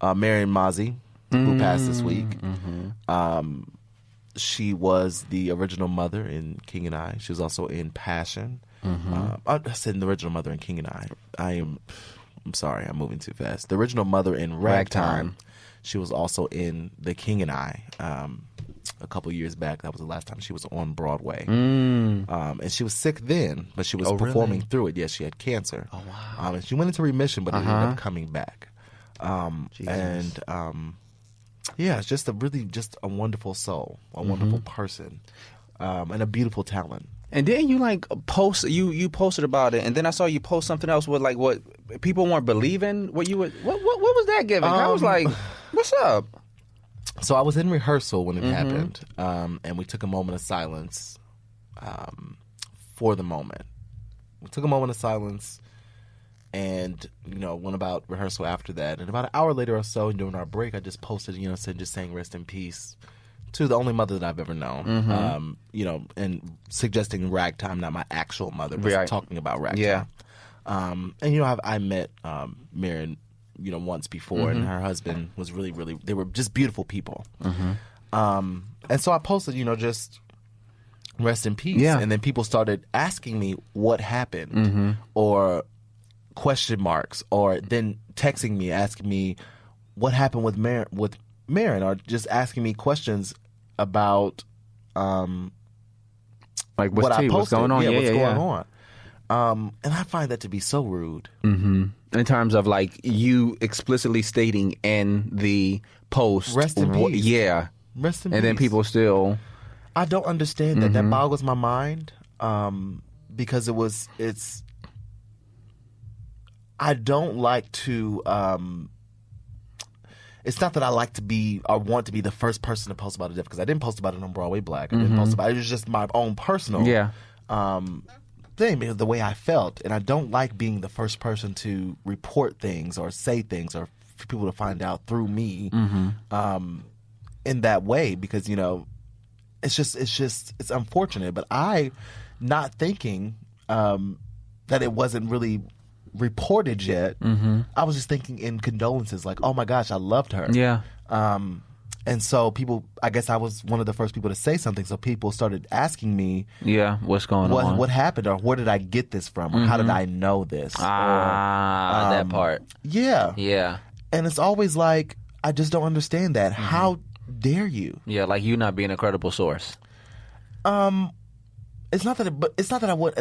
Marion Mazzie, who passed this week. She was the original mother in King and I. She was also in Passion. I said the original mother in King and I. I'm sorry, I'm moving too fast. The original mother in Ragtime. She was also in The King and I. A couple years back, that was the last time she was on Broadway. And she was sick then, but she was performing through it. Yes, she had cancer. Oh, wow. And she went into remission, but it ended up coming back. Yeah, it's just a wonderful soul, a wonderful person, and a beautiful talent. And then you post you posted about it, and then I saw you post something else with what people weren't believing what you would. What was that giving? I was like, what's up? So I was in rehearsal when it happened, and we took a moment of silence for the moment. We took a moment of silence. And, went about rehearsal after that. And about an hour later or so, during our break, I just posted, just saying rest in peace to the only mother that I've ever known. And suggesting Ragtime, not my actual mother, but talking about Ragtime. Yeah. I met Marion, once before, and her husband was really, really, they were just beautiful people. And so I posted, just rest in peace. Yeah. And then people started asking me what happened or question marks, or then texting me asking me what happened with Marion, or just asking me questions about what I posted, what's going on, what's going on. And I find that to be so rude. In terms of you explicitly stating in the post, rest in peace. Yeah, rest in peace. And then people still, I don't understand that. That boggles my mind, because I don't like to. It's not that I like to be or want to be the first person to post about a death, because I didn't post about it on Broadway Black. I didn't post about it. It was just my own personal thing, because the way I felt, and I don't like being the first person to report things or say things or for people to find out through me in that way, because it's unfortunate. But I, not thinking that it wasn't really reported yet, I was just thinking in condolences, like, oh my gosh, I loved her. Yeah. And so people, I guess I was one of the first people to say something, so people started asking me, what's going on? What happened, or where did I get this from, or how did I know this? That part. Yeah. Yeah. And it's always like, I just don't understand that. How dare you? Yeah, like you not being a credible source. It's not that I would.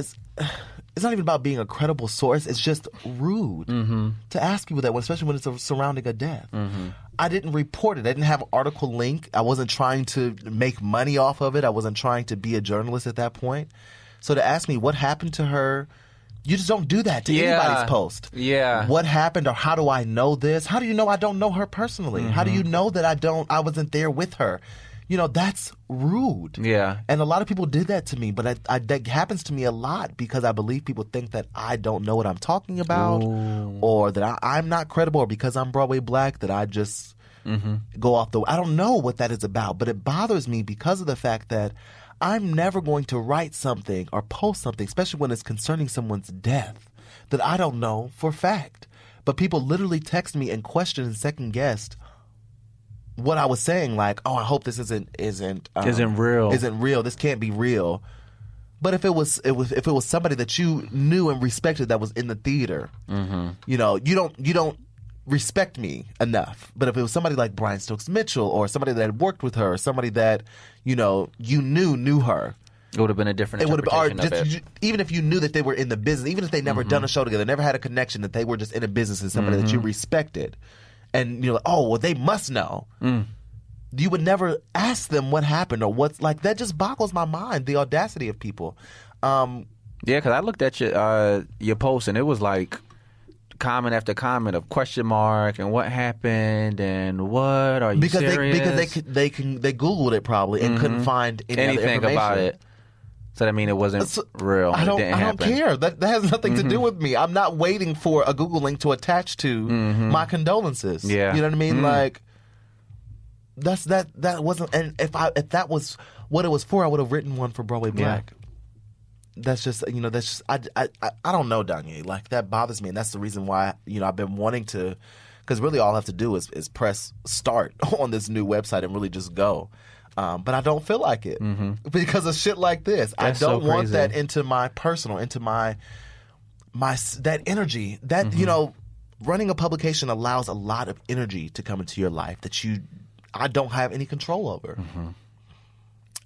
It's not even about being a credible source. It's just rude to ask people that, especially when it's surrounding a death. I didn't report it. I didn't have an article link. I wasn't trying to make money off of it. I wasn't trying to be a journalist at that point. So to ask me what happened to her, you just don't do that to anybody's post. Yeah. What happened, or how do I know this? How do you know I don't know her personally? How do you know that I wasn't there with her? That's rude. Yeah. And a lot of people did that to me, but that happens to me a lot because I believe people think that I don't know what I'm talking about, or that I'm not credible, or because I'm Broadway Black that I just go off I don't know what that is about, but it bothers me because of the fact that I'm never going to write something or post something, especially when it's concerning someone's death, that I don't know for a fact. But people literally text me and question and second guessed what I was saying, like, oh, I hope this isn't real. This can't be real. But if it was somebody that you knew and respected that was in the theater, you don't respect me enough. But if it was somebody like Brian Stokes Mitchell, or somebody that had worked with her, or somebody that you knew her, it would have been a different interpretation of it. Even if you knew that they were in the business, even if they never done a show together, never had a connection, that they were just in a business and somebody that you respected. And you're like, oh, well, they must know. You would never ask them what happened or what's like. That just boggles my mind, the audacity of people. Yeah, because I looked at your post, and it was like comment after comment of question mark and what happened and what are you serious? Because they Googled it probably and couldn't find anything about it. So that mean it wasn't real. I don't care. That has nothing to do with me. I'm not waiting for a Google link to attach to my condolences. Yeah. You know what I mean? Like that wasn't. And if that was what it was for, I would have written one for Broadway Black. that's just I don't know, Danye. Like, that bothers me, and that's the reason why I've been wanting to, because really all I have to do is press start on this new website and really just go. But I don't feel like it because of shit like this. That's I don't so want crazy. that into my personal, into my that energy. That running a publication allows a lot of energy to come into your life that I don't have any control over.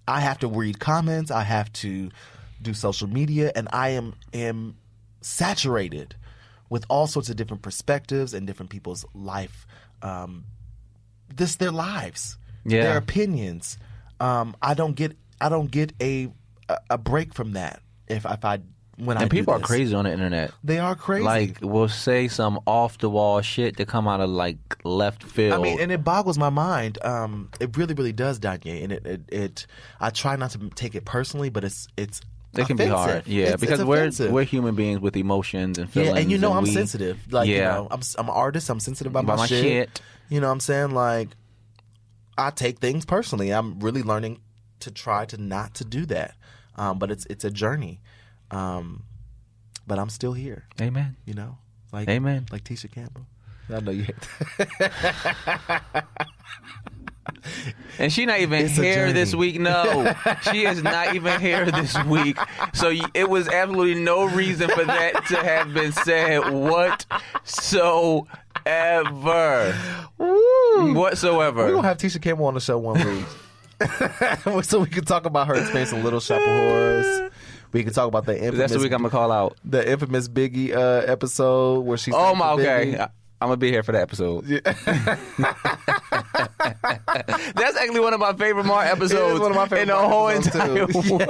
I have to read comments. I have to do social media, and I am saturated with all sorts of different perspectives and different people's life, their lives, their opinions. I don't get a break from that when people are crazy on the internet. They are crazy. Like, we'll say some off the wall shit that come out of like left field. I mean, and it boggles my mind. It really, really does, Danye. And it I try not to take it personally, but it's it can be hard, because we're human beings with emotions and feelings. Yeah, and I'm sensitive. Like, I'm an artist. I'm sensitive about my shit. You know what I'm saying? Like, I take things personally. I'm really learning to try to not to do that. But it's a journey. But I'm still here. Amen. Like, amen. Like Tisha Campbell. I know you hate that. And she not even here this week. No, she is not even here this week. So it was absolutely no reason for that to have been said whatsoever. Whatsoever. We're going to have Tisha Campbell on the show one week. So we can talk about her experience in Little Shop of Horrors. We can talk about the infamous... That's the week I'm going to call out. The infamous Biggie episode where she's... Oh, my, okay. I'm going to be here for that episode. Yeah. That's actually one of my favorite Mark episodes in the whole entire world.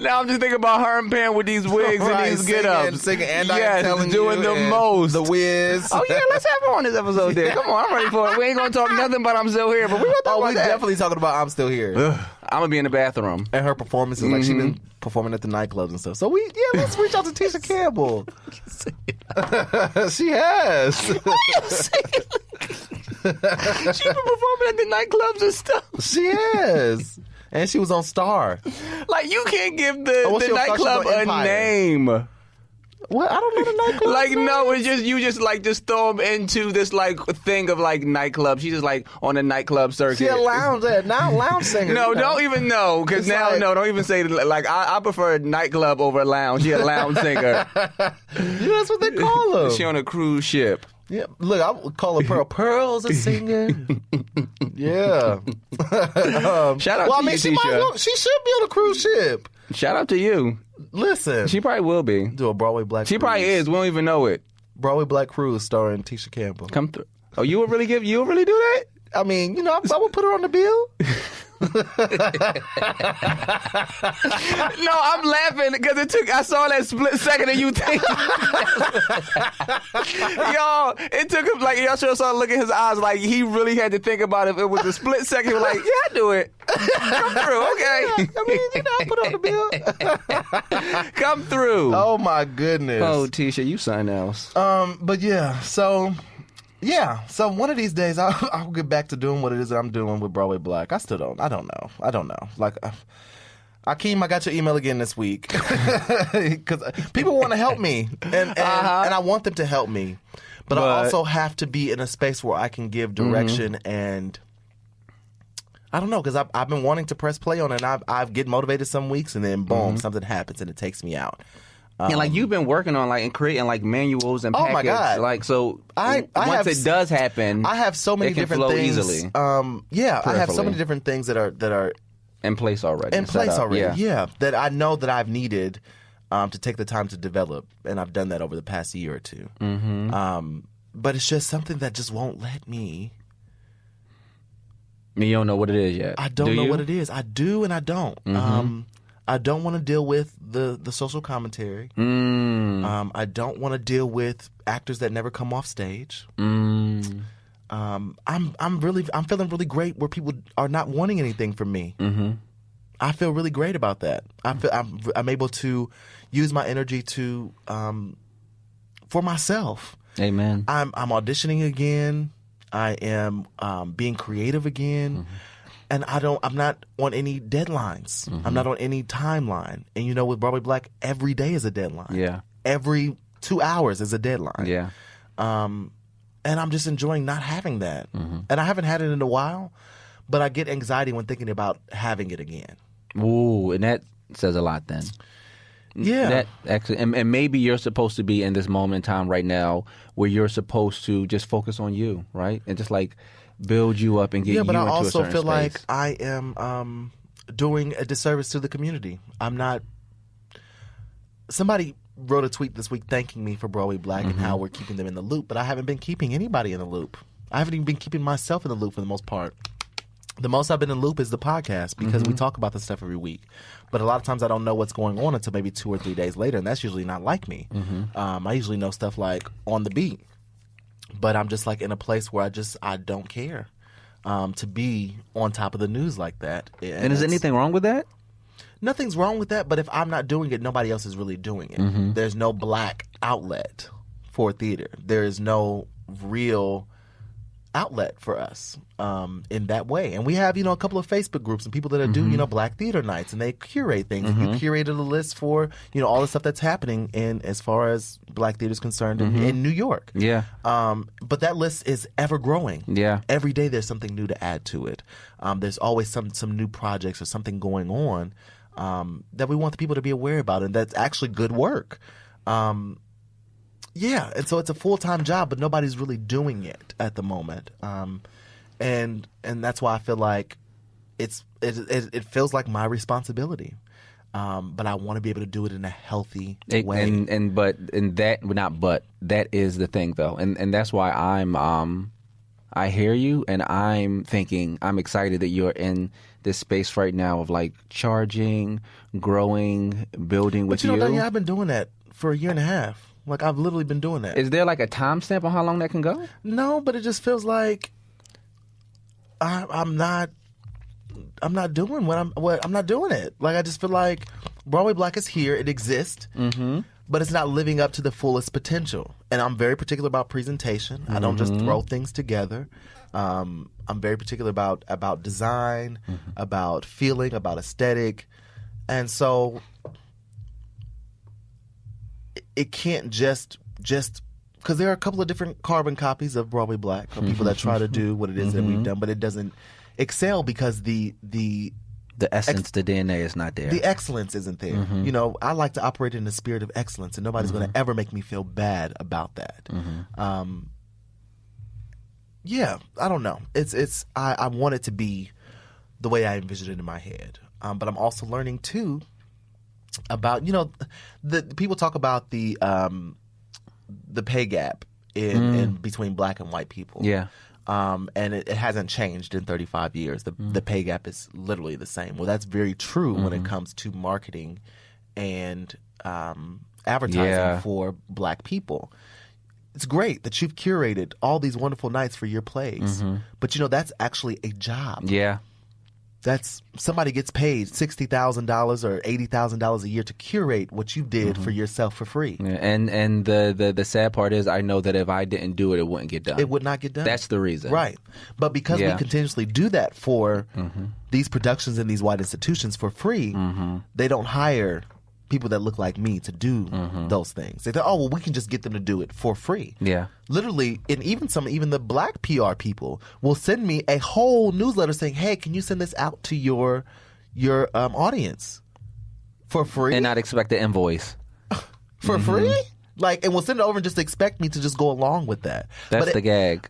Now I'm just thinking about her and Pam with these wigs and these get-ups. Singing, and I'm telling doing you, the most. The Wiz. Oh, yeah, let's have her on this episode then. Come on, I'm ready for it. We ain't going to talk nothing but I'm still here, but we're going to talk about that. Definitely talking about I'm Still Here. I'm going to be in the bathroom. And her performances, like she's been performing at the nightclubs and stuff. So let's reach out to Tisha Campbell. She has. She's been performing at the nightclubs and stuff. She has. And she was on Star. Like, you can't give the nightclub a name. What? I don't know the nightclub. Like, no, it's just you just throw them into this like thing of like nightclub. She's just like on the nightclub circuit. She a lounge singer. No, don't even know, because now don't even say like I prefer a nightclub over a lounge. She a lounge singer. That's what they call her. She on a cruise ship. Yeah, look, I would call her Pearl. Pearl's a singer. Yeah. Shout out to you, Tisha. She should be on a cruise ship. Shout out to you. Listen. She probably will be. Do a Broadway Black She Cruise. probably is. We don't even know it. Broadway Black Cruise starring Tisha Campbell. Come through. Oh, you would really do that? I mean, I would put her on the bill. No, I'm laughing because I saw that split second of you think. Y'all, it took him, like, y'all should have saw look at his eyes, like he really had to think about it. If it was a split second, he was like, yeah, I do it. Come through, okay. Yeah, I mean, I put her on the bill. Come through. Oh my goodness. Oh, Tisha, you something else. But yeah, so one of these days I'll get back to doing what it is that I'm doing with Broadway Black. I don't know. Like, Akeem, I got your email again this week because people want to help me, and I want them to help me, but I also have to be in a space where I can give direction and. I don't know, because I've been wanting to press play on it, and I get motivated some weeks, and then boom, something happens, and it takes me out. And like you've been working on and creating manuals and packets. Oh my God! Like, so once it does happen, I have so many different things. Easily. I have so many different things that are in place already. Yeah, that I know that I've needed to take the time to develop, and I've done that over the past year or two. But it's just something that just won't let me. You don't know what it is yet. I don't know what it is. I do and I don't. I don't want to deal with the social commentary. I don't want to deal with actors that never come off stage. I'm feeling really great where people are not wanting anything from me. I feel really great about that. I'm able to use my energy to for myself. Amen. I'm auditioning again. I am being creative again. And I'm not on any deadlines. I'm not on any timeline. And with Broadway Black, every day is a deadline. Yeah. Every 2 hours is a deadline. Yeah. And I'm just enjoying not having that. And I haven't had it in a while, but I get anxiety when thinking about having it again. Ooh, and that says a lot then. Yeah. That actually, and maybe you're supposed to be in this moment in time right now where you're supposed to just focus on you, right? And just like build you up and get you into a certain space. Yeah, but I also feel like I am doing a disservice to the community. I'm not. Somebody wrote a tweet this week thanking me for Broadway Black and how we're keeping them in the loop, but I haven't been keeping anybody in the loop. I haven't even been keeping myself in the loop for the most part. The most I've been in the loop is the podcast because we talk about this stuff every week. But a lot of times I don't know what's going on until maybe 2 or 3 days later, and that's usually not like me. I usually know stuff like on the beat. But I'm just like in a place where I don't care to be on top of the news like that. And is anything wrong with that? Nothing's wrong with that, but if I'm not doing it, nobody else is really doing it. There's no black outlet for theater. There is no real outlet for us in that way. And we have, a couple of Facebook groups and people that do, Black Theater Nights, and they curate things. And you curated a list for, all the stuff that's happening in as far as Black theater is concerned in New York. Yeah. But that list is ever growing. Yeah. Every day there's something new to add to it. There's always some new projects or something going on that we want the people to be aware about, and that's actually good work. Yeah, and so it's a full-time job, but nobody's really doing it at the moment, and that's why I feel like it feels like my responsibility, but I want to be able to do it in a healthy way. That is the thing though, and that's why I hear you, and I'm excited that you're in this space right now of like charging, growing, building with you. But I've been doing that for 1.5 years. Like, I've literally been doing that. Is there like a timestamp on how long that can go? No, but it just feels like I'm not doing what I'm not doing it. Like, I just feel like Broadway Black is here. It exists, but it's not living up to the fullest potential. And I'm very particular about presentation. I don't just throw things together. I'm very particular about design, about feeling, about aesthetic. And so it can't just because there are a couple of different carbon copies of Broadway Black of people that try to do what it is that we've done, but it doesn't excel because the essence, the DNA is not there. The excellence isn't there. I like to operate in the spirit of excellence, and nobody's going to ever make me feel bad about that. Yeah, I don't know. I want it to be the way I envision it in my head, but I'm also learning too about the people talk about the pay gap in between black and white people. Yeah. And it hasn't changed in 35 years. The pay gap is literally the same. Well, that's very true when it comes to marketing and advertising for black people. It's great that you've curated all these wonderful nights for your plays, but that's actually a job. Yeah. That's somebody gets paid $60,000 or $80,000 a year to curate what you did for yourself for free. Yeah, and the sad part is I know that if I didn't do it, it wouldn't get done. It would not get done. That's the reason. Right. But because we continuously do that for these productions in these white institutions for free, they don't hire people that look like me to do those things. They thought, we can just get them to do it for free. Yeah. Literally, and even the black PR people will send me a whole newsletter saying, hey, can you send this out to your audience for free? And not expect the invoice. For free? Like, and we'll send it over and just expect me to just go along with that. That's the gag.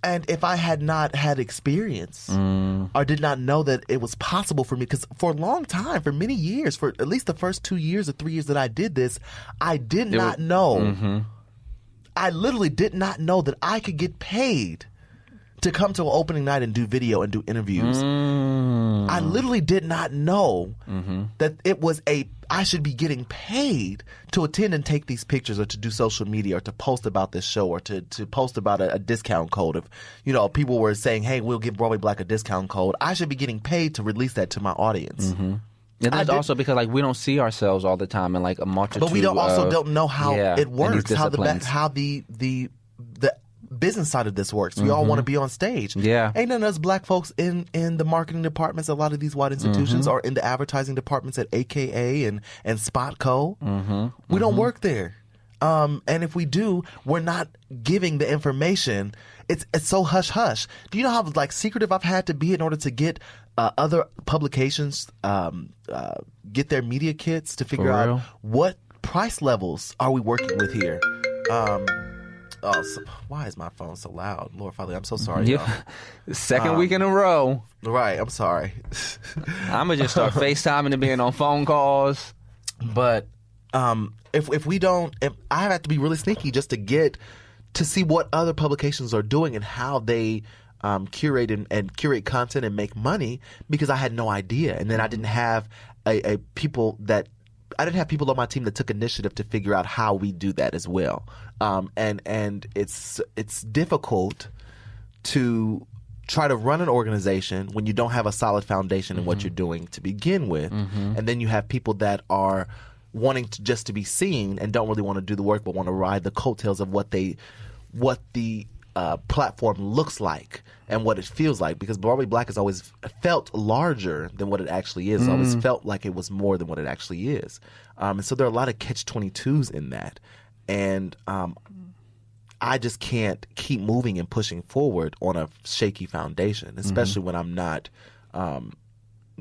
And if I had not had experience or did not know that it was possible for me, because for a long time, for many years, for at least the first 2 years or 3 years that I did this, I did not know. I literally did not know that I could get paid to come to an opening night and do video and do interviews. I literally did not know that I should be getting paid to attend and take these pictures or to do social media or to post about this show or to post about a discount code. If people were saying, hey, we'll give Broadway Black a discount code, I should be getting paid to release that to my audience. And that's also because we don't see ourselves all the time in a multitude. But we don't know how it works, how the business side of this works. We all want to be on stage. Yeah. Ain't none of us black folks in the marketing departments at a lot of these white institutions or in the advertising departments at AKA and Spotco. We don't work there. And if we do, we're not giving the information. It's so hush-hush. Do you know how like secretive I've had to be in order to get other publications get their media kits to figure out what price levels are we working with here? Why is my phone so loud? Lord Father, I'm so sorry, y'all. Second week in a row. Right, I'm sorry. I'm going to just start FaceTiming and being on phone calls. But if we don't, I have to be really sneaky just to get to see what other publications are doing and how they curate and curate content and make money, because I had no idea. And then I didn't have people on my team that took initiative to figure out how we do that as well. And it's difficult to try to run an organization when you don't have a solid foundation in what you're doing to begin with. And then you have people that are wanting just to be seen and don't really want to do the work, but want to ride the coattails of what the platform looks like and what it feels like, because Broadway Black has always felt larger than what it actually is. It's always felt like it was more than what it actually is. And so there are a lot of catch-22s in that. And I just can't keep moving and pushing forward on a shaky foundation, especially when I'm not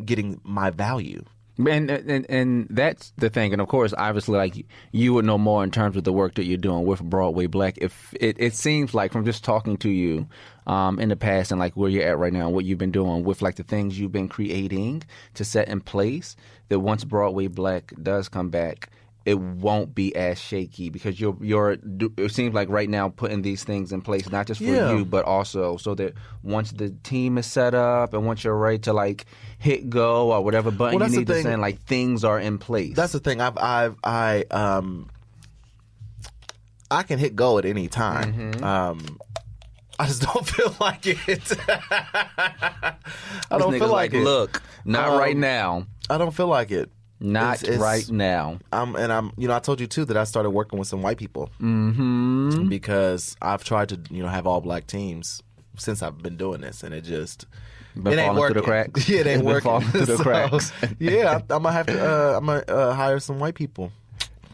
getting my value. And that's the thing. And of course, obviously, like, you would know more in terms of the work that you're doing with Broadway Black. If it seems like from just talking to you in the past and like where you're at right now, what you've been doing with like the things you've been creating to set in place, that once Broadway Black does come back, it won't be as shaky, because it seems like right now putting these things in place, not just for you, but also so that once the team is set up and once you're ready to like hit go or whatever button you need to send, like things are in place. That's the thing. I can hit go at any time. I just don't feel like it. I don't feel like it. Look, not right now. I don't feel like it. Not right now. I told you too that I started working with some white people because I've tried to, have all black teams since I've been doing this, and it just it ain't working. Through the cracks. Yeah, it ain't working. Falling through the cracks. Yeah, I'm gonna have to hire some white people.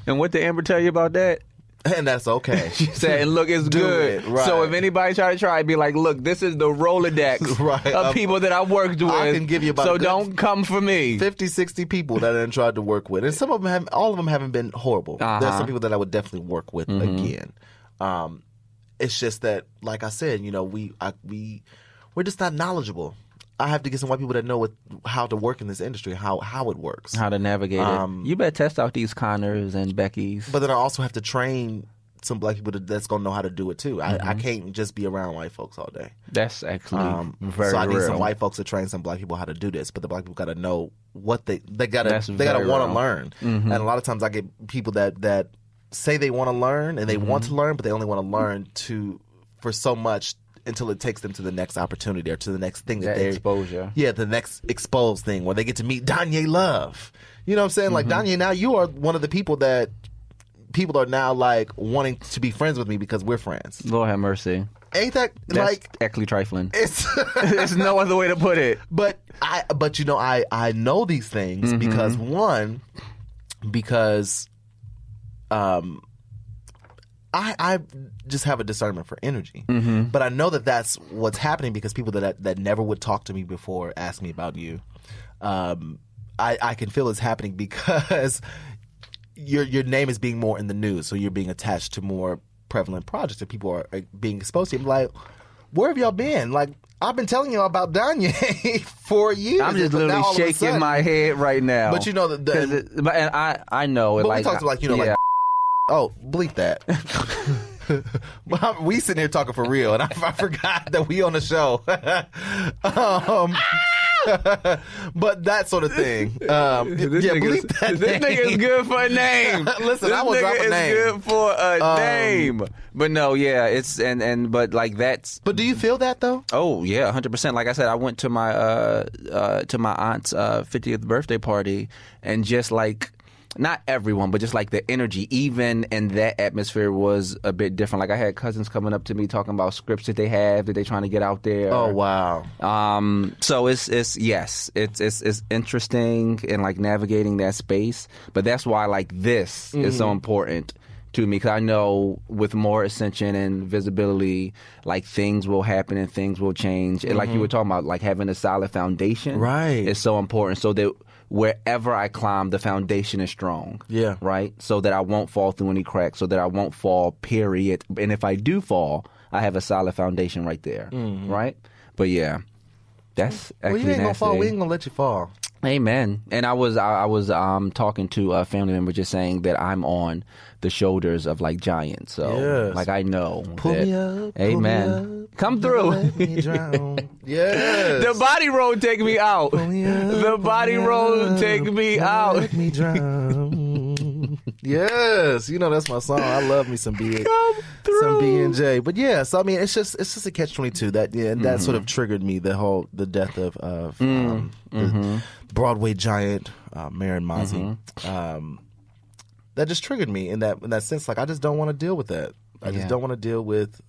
And what did Amber tell you about that? And that's okay. She said, and look, it's good. Right. So if anybody try to try, be like, look, this is the Rolodex of people that I worked with. I can give you about so don't come for me. 50, 60 people that I tried to work with. And some of them all of them haven't been horrible. There's some people that I would definitely work with again. It's just that, like I said, we're just not knowledgeable. I have to get some white people that know how to work in this industry, how it works. How to navigate it. You better test out these Connors and Beckys. But then I also have to train some black people that's going to know how to do it too. I can't just be around white folks all day. That's actually very So I need real. some white folks to train some black people how to do this. But the black people got to know what they got to want to learn. And a lot of times I get people that say they want to learn and they want to learn, but they only want to learn for so much until it takes them to the next opportunity or to the next thing that exposure. Yeah, the next exposed thing where they get to meet Danye Love. You know what I'm saying? Like, Danye, now you are one of the people that people are now like wanting to be friends with me because we're friends. Lord have mercy. Ain't that That's like actually trifling? It's there's no other way to put it. But I know these things because I just have a discernment for energy. But I know that that's what's happening because people that never would talk to me before ask me about you. I can feel it's happening because your name is being more in the news, so you're being attached to more prevalent projects that people are being exposed to. I'm like, where have y'all been? Like, I've been telling you about Danye for years. I'm just literally shaking my head right now. But you know I know it. But like, we talked like like. Oh, bleep that. We sitting here talking for real, and I forgot that we on the show. But that sort of thing. Bleep that this nigga is good for a name. Listen, I will drop a name. This name is good for a name. But no, yeah, it's but like that's. But do you feel that though? Oh yeah, 100%. Like I said, I went to my aunt's 50th birthday party, and just like. not everyone, but just like the energy, even in that atmosphere, was a bit different. Like I had cousins coming up to me talking about scripts that they have that they're trying to get out there. Oh wow! So it's interesting and like navigating that space, but that's why like this is so important to me, because I know with more ascension and visibility, like things will happen and things will change. And like you were talking about, like having a solid foundation, Right. is so important, so that wherever I climb, the foundation is strong. Yeah. Right? So that I won't fall through any cracks, so that I won't fall, period. And if I do fall, I have a solid foundation right there. Right? But yeah, that's actually Well, you ain't gonna nasty. fall. We ain't gonna let you fall. Amen. And I was talking to a family member, just saying that I'm on the shoulders of like giants. So Yes. like I know Pull that, me up. amen. Pull me up. Come Never through. let me drown. Yes. The body road take me out. Me up, The pull body me road up. take me Never out. Let me drown. Yes, you know that's my song. I love me some B. Some B and J. But yeah, so I mean, it's just a catch-22. That sort of triggered me. The death of the Broadway giant Marin Mazzi. That just triggered me in that sense. Like I just don't want to deal with that. I just don't want to deal with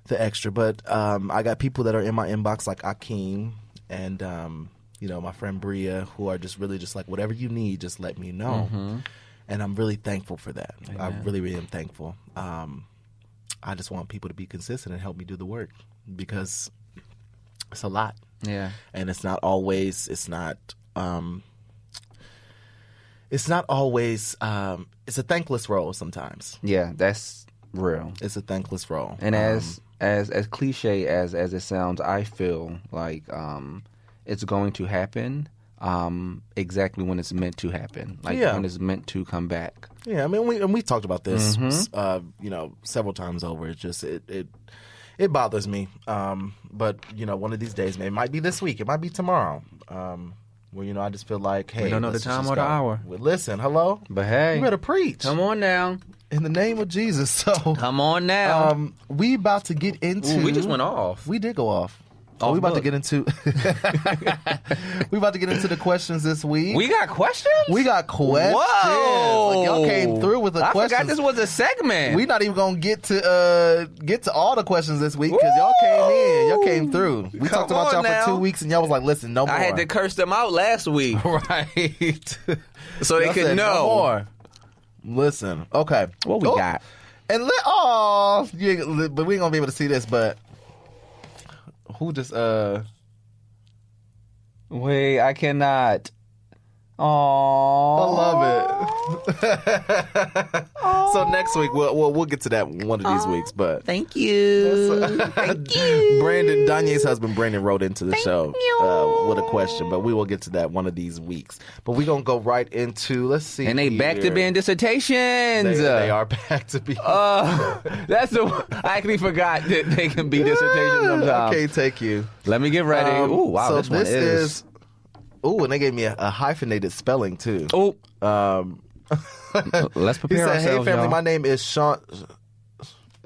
the extra. But I got people that are in my inbox like Akeem and my friend Bria, who are just really just like, whatever you need, just let me know. And I'm really thankful for that. I really, really am thankful. I just want people to be consistent and help me do the work, because it's a lot. Yeah. And it's not always it's a thankless role sometimes. Yeah, that's real. It's a thankless role. And as cliche as it sounds, I feel like it's going to happen exactly when it's meant to happen. Like when it's meant to come back. Yeah, I mean, we talked about this, several times over. It's just it bothers me. But one of these days, man, it might be this week, it might be tomorrow. Where I just feel like, hey, We don't know the let's time just or the go. hour. Well, listen, hello, But hey, you better preach come on now. in the name of Jesus. So Come on now. we about to get into. Ooh, we just went off. We did go off. Off We about to book. get into. We about to get into the questions this week. We got questions? We got questions. Whoa. Like, y'all came through with the I questions. forgot this was a segment. We're not even gonna get to all the questions this week because y'all came in. Y'all came through. We Come talked about on y'all now. for 2 weeks and y'all was like, listen, no more. I had to curse them out last week right. so they Y'all could said, know. No more. Listen. Okay. What we got? And but we ain't gonna be able to see this, but who just Wait, I cannot. I Aww. love it. So next week we'll get to that one of these weeks, but Thank you. Thank you. Brandon, Danye's husband, Brandon, wrote into the show with a question, but we will get to that one of these weeks. But we're going to go right into, let's see. And they back to being dissertations. They are back to be. That's the. I actually forgot that they can be dissertations sometimes. I can't take you. Let me get ready. Ooh, wow, So this one is. Ooh, and they gave me a hyphenated spelling, too. Oh, let's He prepare said, ourselves, hey, family, y'all. my name is Sean.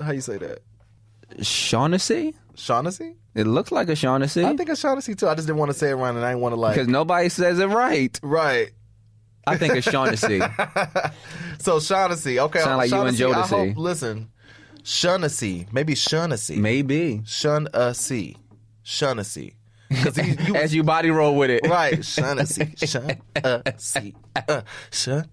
How you say that? Shaughnessy? Shaughnessy? It looks like a Shaughnessy. I think it's Shaughnessy, too. I just didn't want to say it right, and I didn't want to, like. Because nobody says it right. Right. I think it's Shaughnessy. So Shaughnessy, okay. Sound like you and Shaughnessy, Jodeci. Listen, Shaughnessy, maybe Shaughnessy. Maybe. Shaughnessy. Shaughnessy. Because you As you body roll with it. right, Shaughnessy. Shaughnessy. Shaughnessy.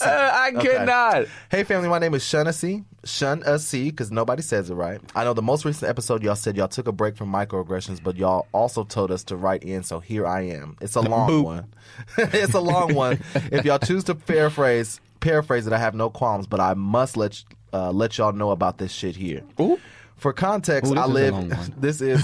I cannot. Hey family, my name is Shaughnessy. Shaughnessy, because nobody says it right. I know the most recent episode y'all said y'all took a break from microaggressions, but y'all also told us to write in, so here I am. It's a long one. It's a long one. If y'all choose to paraphrase it, I have no qualms, but I must let y'all know about this shit here. Ooh. For context, Ooh, this I is a live. long one. This is.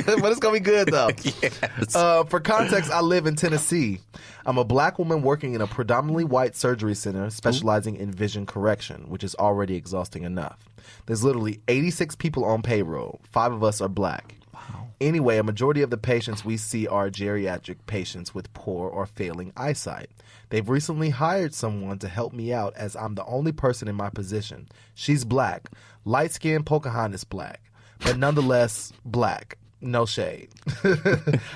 But it's gonna be good though. Yes. For context, I live in Tennessee. I'm a black woman working in a predominantly white surgery center specializing in vision correction, which is already exhausting enough. There's literally 86 people on payroll. 5 of us are black. Wow. Anyway, a majority of the patients we see are geriatric patients with poor or failing eyesight. They've recently hired someone to help me out as I'm the only person in my position. She's black, light-skinned Pocahontas black, but nonetheless black. No shade.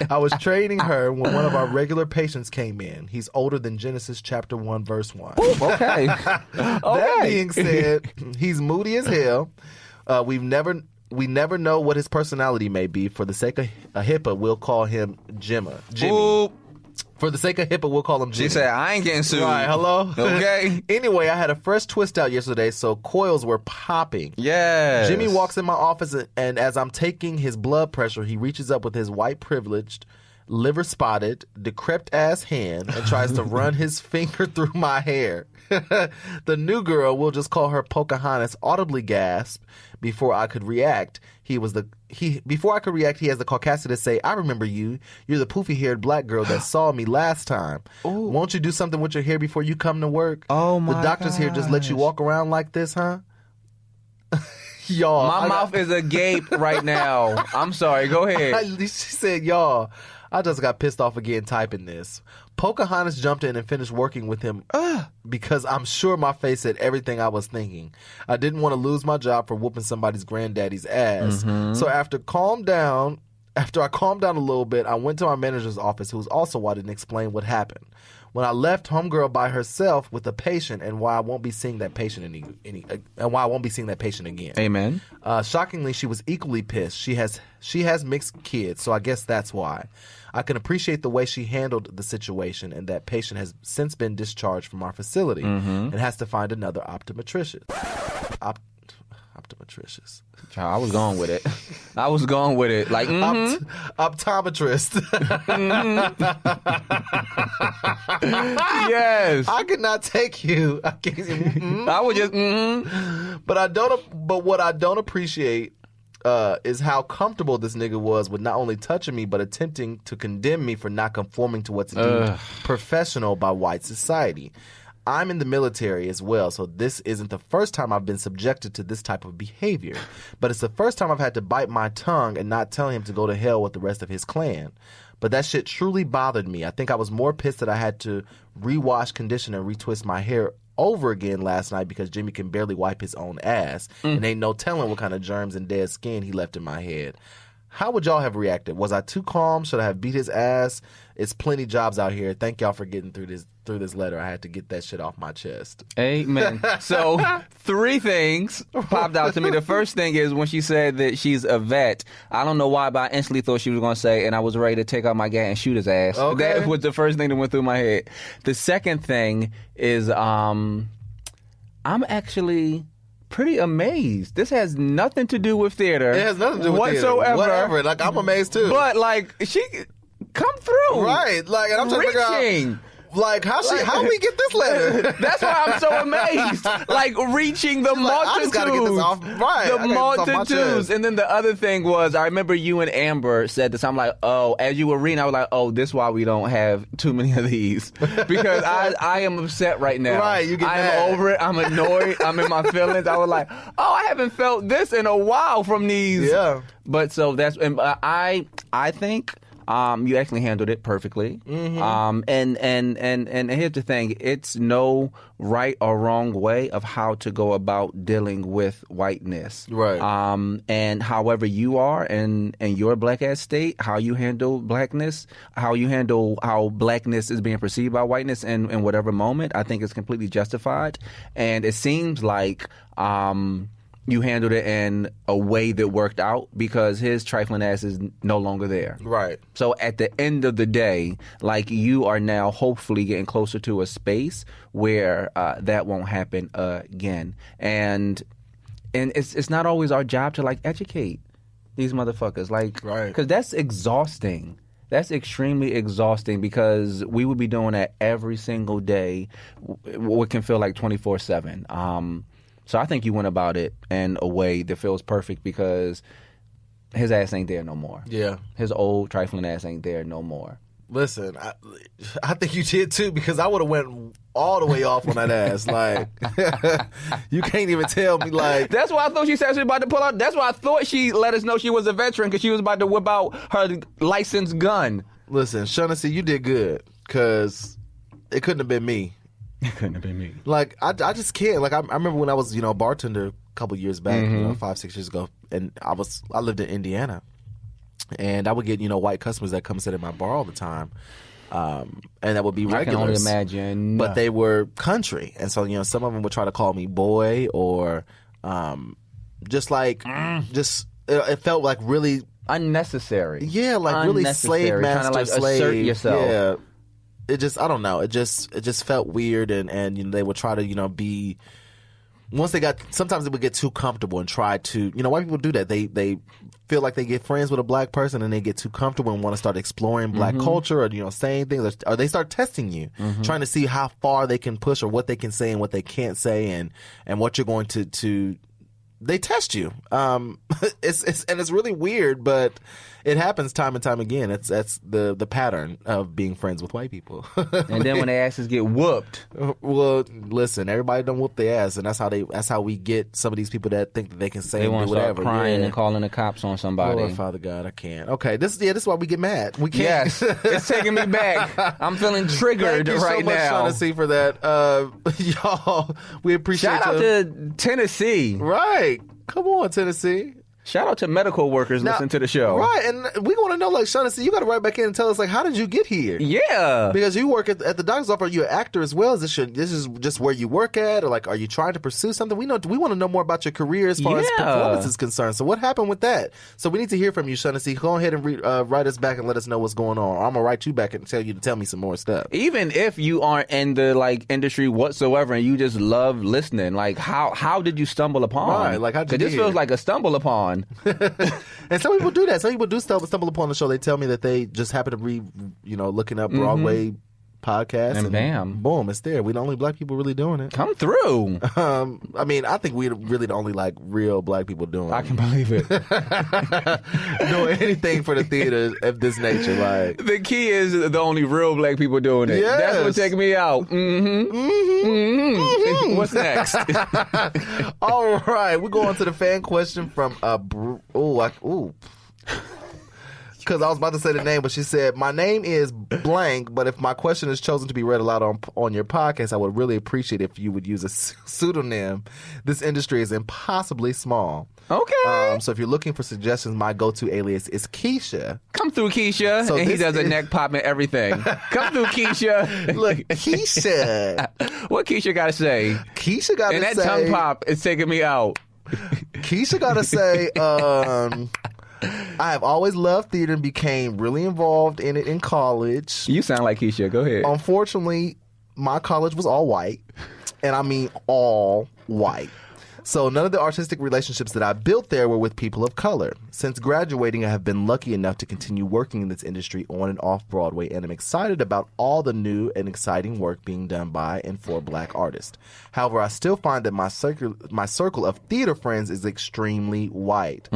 I was training her when one of our regular patients came in. He's older than Genesis chapter 1, verse 1. Ooh, okay. That being said, he's moody as hell. We never know what his personality may be. For the sake of a HIPAA, we'll call him Jimmy. Ooh. For the sake of HIPAA, we'll call him Jimmy. She said, I ain't getting sued. Right, hello? Okay. Anyway, I had a fresh twist out yesterday, so coils were popping. Yes. Jimmy walks in my office, and as I'm taking his blood pressure, he reaches up with his white privileged, liver-spotted, decrepit-ass hand and tries to run his finger through my hair. The new girl, we'll just call her Pocahontas, audibly gasped before I could react. Before I could react, he has the caucasity to say, I remember you. You're the poofy-haired black girl that saw me last time. Ooh. Won't you do something with your hair before you come to work? Oh, my The doctors here just let you walk around like this, huh? Y'all. My mouth is agape right now. I'm sorry. Go ahead. She said, y'all, I just got pissed off again typing this. Pocahontas jumped in and finished working with him because I'm sure my face said everything I was thinking. I didn't want to lose my job for whooping somebody's granddaddy's ass. Mm-hmm. So after I calmed down a little bit, I went to my manager's office, who's also white, and explained what happened. When I left homegirl by herself with a patient, and why I won't be seeing that patient again. Amen. Shockingly, she was equally pissed. She has mixed kids, so I guess that's why. I can appreciate the way she handled the situation, and that patient has since been discharged from our facility and has to find another optometrician. Optometricious. I was going with it. Like, optometrist. Yes. I could not take you. I was just. But what I don't appreciate is how comfortable this nigga was with not only touching me, but attempting to condemn me for not conforming to what's deemed professional by white society. I'm in the military as well, so this isn't the first time I've been subjected to this type of behavior. But it's the first time I've had to bite my tongue and not tell him to go to hell with the rest of his clan. But that shit truly bothered me. I think I was more pissed that I had to rewash, condition, and retwist my hair over again last night because Jimmy can barely wipe his own ass. And ain't no telling what kind of germs and dead skin he left in my head. How would y'all have reacted? Was I too calm? Should I have beat his ass? It's plenty jobs out here. Thank y'all for getting through this letter. I had to get that shit off my chest. Amen. So 3 things popped out to me. The first thing is when she said that she's a vet. I don't know why, but I instantly thought she was going to say, and I was ready to take out my gat and shoot his ass. Okay. That was the first thing that went through my head. The second thing is I'm actually pretty amazed. This has nothing to do with theater. It has nothing to do with whatsoever. theater. Whatever. Like, I'm amazed too. But like, she come through. Right. Like, and I'm trying to figure out, like, how we get this letter? That's why I'm so amazed. Like, reaching the multitudes. I just gotta get this off. Right. The multitudes. And then the other thing was, I remember you and Amber said this. I'm like, oh, as you were reading, I was like, oh, this is why we don't have too many of these. Because I am upset right now. Right. You get mad. I'm over it. I'm annoyed. I'm in my feelings. I was like, oh, I haven't felt this in a while from these. Yeah. But so that's, and I think. You actually handled it perfectly. Mm-hmm. And here's the thing: it's no right or wrong way of how to go about dealing with whiteness. Right. And however you are in your black ass state, how you handle blackness, how you handle how blackness is being perceived by whiteness in whatever moment, I think is completely justified. And it seems like you handled it in a way that worked out because his trifling ass is no longer there. Right. So at the end of the day, like, you are now hopefully getting closer to a space where that won't happen again. And it's not always our job to, like, educate these motherfuckers. Like, right. Because that's exhausting. That's extremely exhausting because we would be doing that every single day, what can feel like 24/7. So I think you went about it in a way that feels perfect because his ass ain't there no more. Yeah. His old trifling ass ain't there no more. Listen, I think you did too because I would have went all the way off on that ass. Like, you can't even tell me, like. That's why I thought she said she was about to pull out. That's why I thought she let us know she was a veteran because she was about to whip out her licensed gun. Listen, Shaughnessy, you did good because it couldn't have been me. It couldn't have been me. Like, I just can't. Like, I remember when I was, a bartender a couple years back, 5-6 years ago, and I lived in Indiana. And I would get, white customers that come sit in my bar all the time. And that would be regulars. I can only imagine. But they were country. And so, some of them would try to call me boy or just like, it felt like really... unnecessary. Yeah, like really slave master, like slave. Assert yourself. Yeah. It just, I don't know. It just felt weird. And they would try to, be... Once sometimes they would get too comfortable and try to, white people do that. They feel like they get friends with a black person and they get too comfortable and want to start exploring black culture or, saying things, or they start testing you, trying to see how far they can push or what they can say and what they can't say and what you're going to they test you. It's really weird, but it happens time and time again. That's the pattern of being friends with white people. And then when their asses get whooped. Well, listen, everybody don't whoop their ass, and that's how we get some of these people that think that they can say they want to start whatever. crying and calling the cops on somebody. Lord, Father God, I can't. Okay, this is why we get mad. We can't. Yes, it's taking me back. I'm feeling triggered Thank you right so much, now. Shaughnessy, for that. Y'all, we appreciate Shout out to Tennessee. Right. Come on, Tennessee. Shout out to medical workers listening to the show. Right, and we want to know, like, Shaughnessy, you got to write back in and tell us, like, how did you get here? Yeah. Because you work at the doctor's office. Are you an actor as well? This is just where you work at? Or, like, are you trying to pursue something? We want to know more about your career as far as performance is concerned. So what happened with that? So we need to hear from you, Shaughnessy. Go ahead and write us back and let us know what's going on. I'm going to write you back and tell you to tell me some more stuff. Even if you aren't in the, like, industry whatsoever and you just love listening, like, how did you stumble upon? Right, like, how'd you get this here? feels like a stumble upon. And some people do that. Some people do stumble upon the show. They tell me that they just happen to be, looking up Broadway podcasts. And bam. Boom, it's there. We're the only black people really doing it. Come through. I mean, I think we're really the only, like, real black people doing it. I can believe it. Doing anything for the theater of this nature. Like, the key is the only real black people doing it. Yes. That's what's taking me out. What's next? All right, we're going to the fan question from because I was about to say the name, but she said, "My name is blank, but if my question is chosen to be read aloud on your podcast, I would really appreciate if you would use a pseudonym. This industry is impossibly small." Okay. So if you're looking for suggestions, my go-to alias is Keisha. Come through, Keisha. So and he does a neck pop and everything. Come through, Keisha. Look, Keisha. What Keisha got to say? Keisha got to say. And that tongue pop is taking me out. Keisha got to say, I have always loved theater and became really involved in it in college. You sound like Keisha. Go ahead. Unfortunately, my college was all white, and I mean all white. So none of the artistic relationships that I built there were with people of color. Since graduating, I have been lucky enough to continue working in this industry on and off Broadway, and I'm excited about all the new and exciting work being done by and for black artists. However, I still find that my circle of theater friends is extremely white.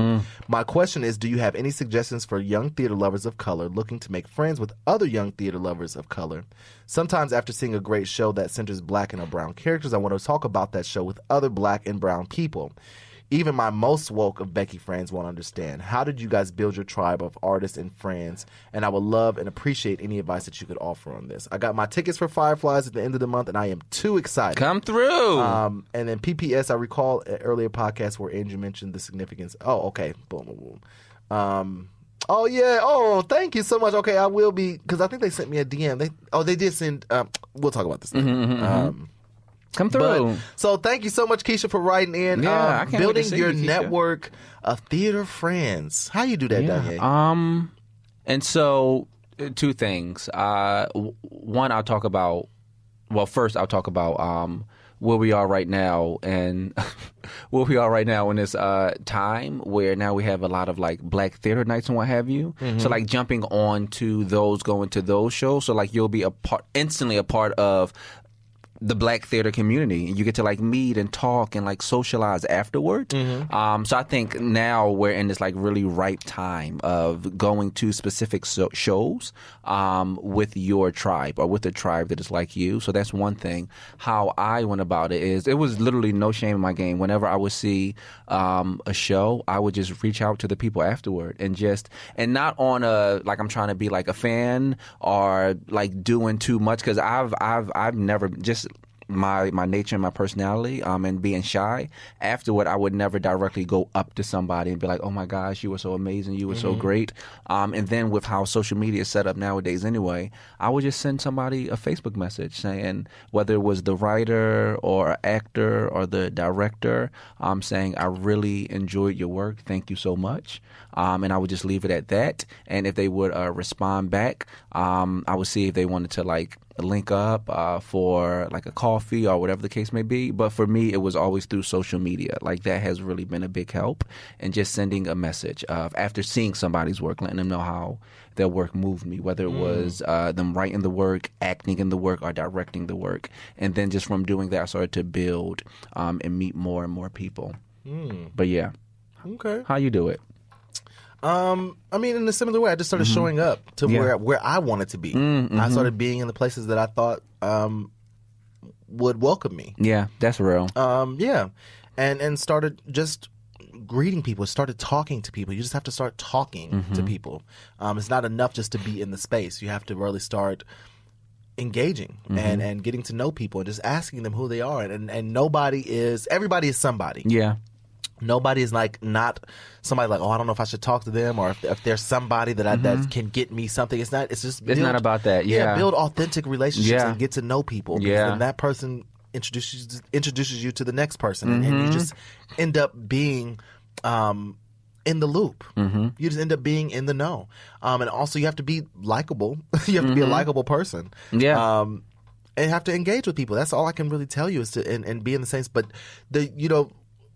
My question is, do you have any suggestions for young theater lovers of color looking to make friends with other young theater lovers of color? Sometimes after seeing a great show that centers black and brown characters, I want to talk about that show with other black and brown people. Even my most woke of Becky friends won't understand. How did you guys build your tribe of artists and friends? And I would love and appreciate any advice that you could offer on this. I got my tickets for Fireflies at the end of the month, and I am too excited. Come through. And then PPS, I recall an earlier podcast where Andrew mentioned the significance. Oh, okay. Boom, boom, boom. Oh, yeah. Oh, thank you so much. Okay, I will be, because I think they sent me a DM. They did send, we'll talk about this later. Come through. So thank you so much, Keisha, for writing in. Yeah, I can't building wait to see your you, Keisha. network of theater friends. How you do that, Danye? And so, two things. One, I'll talk about, first I'll talk about where we are right now and where we are right now in this time where now we have a lot of like black theater nights and what have you. So like jumping on to those, going to those shows. So like you'll be instantly a part of the black theater community, and you get to like meet and talk and like socialize afterward. So I think now we're in this like really ripe time of going to specific shows with your tribe or with a tribe that is like you. So that's one thing. How I went about it was literally no shame in my game. Whenever I would see a show, I would just reach out to the people afterward and not on a like I'm trying to be like a fan or like doing too much, because I've never just my nature and my personality, and being shy, afterward I would never directly go up to somebody and be like, oh my gosh, you were so amazing, you were so great. And then with how social media is set up nowadays anyway, I would just send somebody a Facebook message saying, whether it was the writer or actor or the director, saying, I really enjoyed your work, thank you so much. And I would just leave it at that. And if they would respond back, I would see if they wanted to like link up for like a coffee or whatever the case may be. But for me, it was always through social media. Like that has really been a big help. And just sending a message of after seeing somebody's work, letting them know how their work moved me, whether it was them writing the work, acting in the work, or directing the work. And then just from doing that, I started to build and meet more and more people. But yeah. Okay. How you do it? I mean, in a similar way, I just started showing up to where I wanted to be. I started being in the places that I thought would welcome me. Yeah, that's real. Yeah, and started just greeting people. Started talking to people. You just have to start talking to people. It's not enough just to be in the space. You have to really start engaging and getting to know people and just asking them who they are. And everybody is somebody. Yeah. Nobody is like not somebody like, oh, I don't know if I should talk to them, or if there's somebody that can get me something. It's not. It's just. It's not about that. Yeah. Build authentic relationships and get to know people. Yeah. And that person introduces you to the next person, and you just end up being in the loop. You just end up being in the know. And also, you have to be likable. You have to be a likable person. Yeah. And have to engage with people. That's all I can really tell you is to and be in the same. But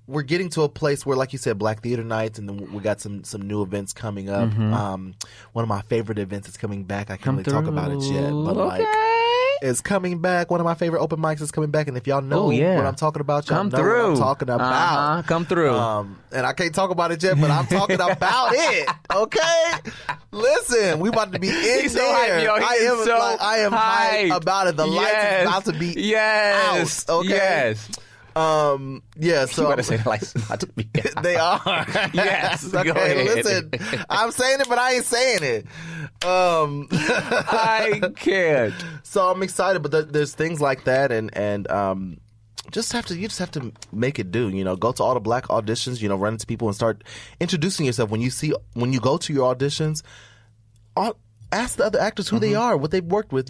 we're getting to a place where, like you said, Black Theater Nights, and then we got some new events coming up. One of my favorite events is coming back. I can't really talk about it yet, but it's coming back. One of my favorite open mics is coming back, and if y'all know what I'm talking about, y'all know what I'm talking about. Come through. And I can't talk about it yet, but I'm talking about it. Okay, listen, we about to be in He's so there. hype, yo. I am hype about it. The lights is about to be out. Okay. Yes. Yeah, so You better say the lights about to be out. they are. Yes. Go Okay, ahead. listen, I'm saying it, but I ain't saying it. I can't. So I'm excited, but there's things like that, and you just have to make it do. Go to all the Black auditions. Run into people and start introducing yourself. When you go to your auditions, ask the other actors who they are, what they've worked with.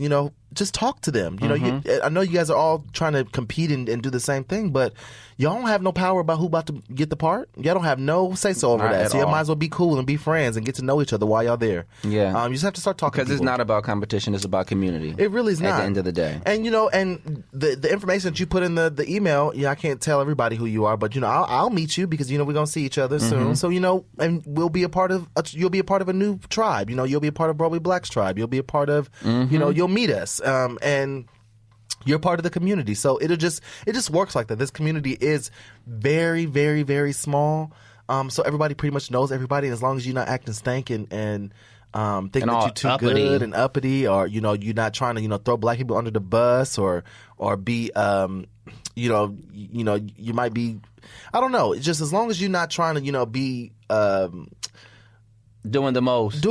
Just talk to them. I know you guys are all trying to compete and do the same thing, but y'all don't have no power about who about to get the part. Y'all don't have no say-so over that. So y'all might as well be cool and be friends and get to know each other while y'all there. Yeah. You just have to start talking to Because people. it's not about competition, it's about community. It really is not. At the end of the day. And, and the information that you put in the email, I can't tell everybody who you are, but, I'll meet you because, we're going to see each other soon. So, and we'll be a part of, you'll be a part of a new tribe. You'll be a part of Broadway Black's tribe. You'll be a part of, you'll meet us. And you're part of the community. So it just works like that. This community is very, very, very small. So everybody pretty much knows everybody. And as long as you're not acting stank and thinking that you're too good and uppity, or, you're not trying to, throw Black people under the bus or be, you might be, I don't know. It's just as long as you're not trying to, be, doing the most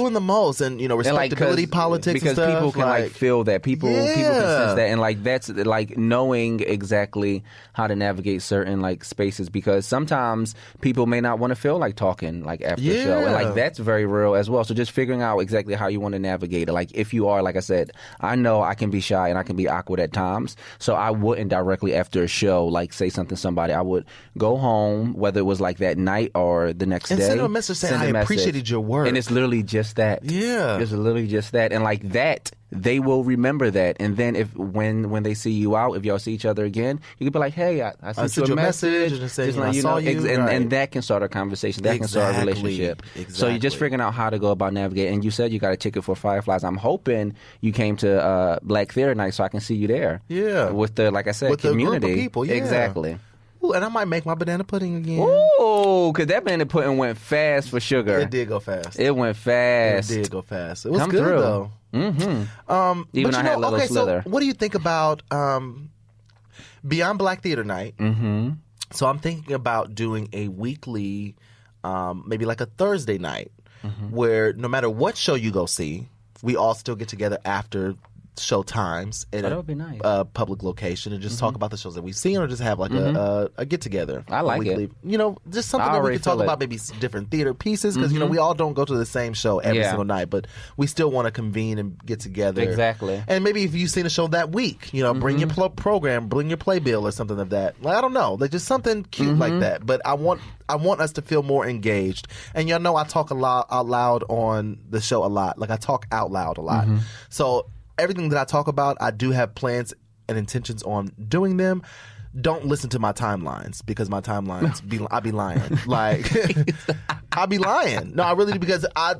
and respectability politics because and stuff, people can feel that people can sense that, and that's knowing exactly how to navigate certain spaces, because sometimes people may not want to feel like talking after a show, and that's very real as well. So just figuring out exactly how you want to navigate it. If you are, like I said, I know I can be shy and I can be awkward at times, so I wouldn't directly after a show say something to somebody. I would go home, whether it was that night or the next day, send a message saying I appreciated your work. And it's literally just that. Yeah. It's literally just that. And that, they will remember that. And then when they see you out, if y'all see each other again, you can be like, hey, I sent you a message. And say, I saw you. And that can start a conversation. That can start a relationship. Exactly. So you're just figuring out how to go about navigating. And you said you got a ticket for Fireflies. I'm hoping you came to Black Theater Night so I can see you there. Yeah. With the, like I said, with community. The group of people. Yeah. Exactly. Ooh, and I might make my banana pudding again. Ooh, because that banana pudding went fast for sugar. It did go fast. It went fast. It did go fast. It was Come good, through. though. Mm-hmm. Even I had a little slither. So what do you think about beyond Black Theater Night? Mm-hmm. So I'm thinking about doing a weekly, maybe a Thursday night, where no matter what show you go see, we all still get together after show times in that would be nice. Public location and just talk about the shows that we've seen, or just have like a get together. I like it. You know, just something that we can talk about, maybe different theater pieces, because you know we all don't go to the same show every single night, but we still want to convene and get together. Exactly. And maybe if you've seen a show that week, you know, bring your program, bring your playbill or something of that. Like, I don't know, like just something cute like that. But I want us to feel more engaged. And y'all know I talk out loud on the show a lot. Like I talk out loud a lot. So everything that I talk about, I do have plans and intentions on doing them. Don't listen to my timelines, because my timelines I be lying. Like I be lying. No, I really do, because I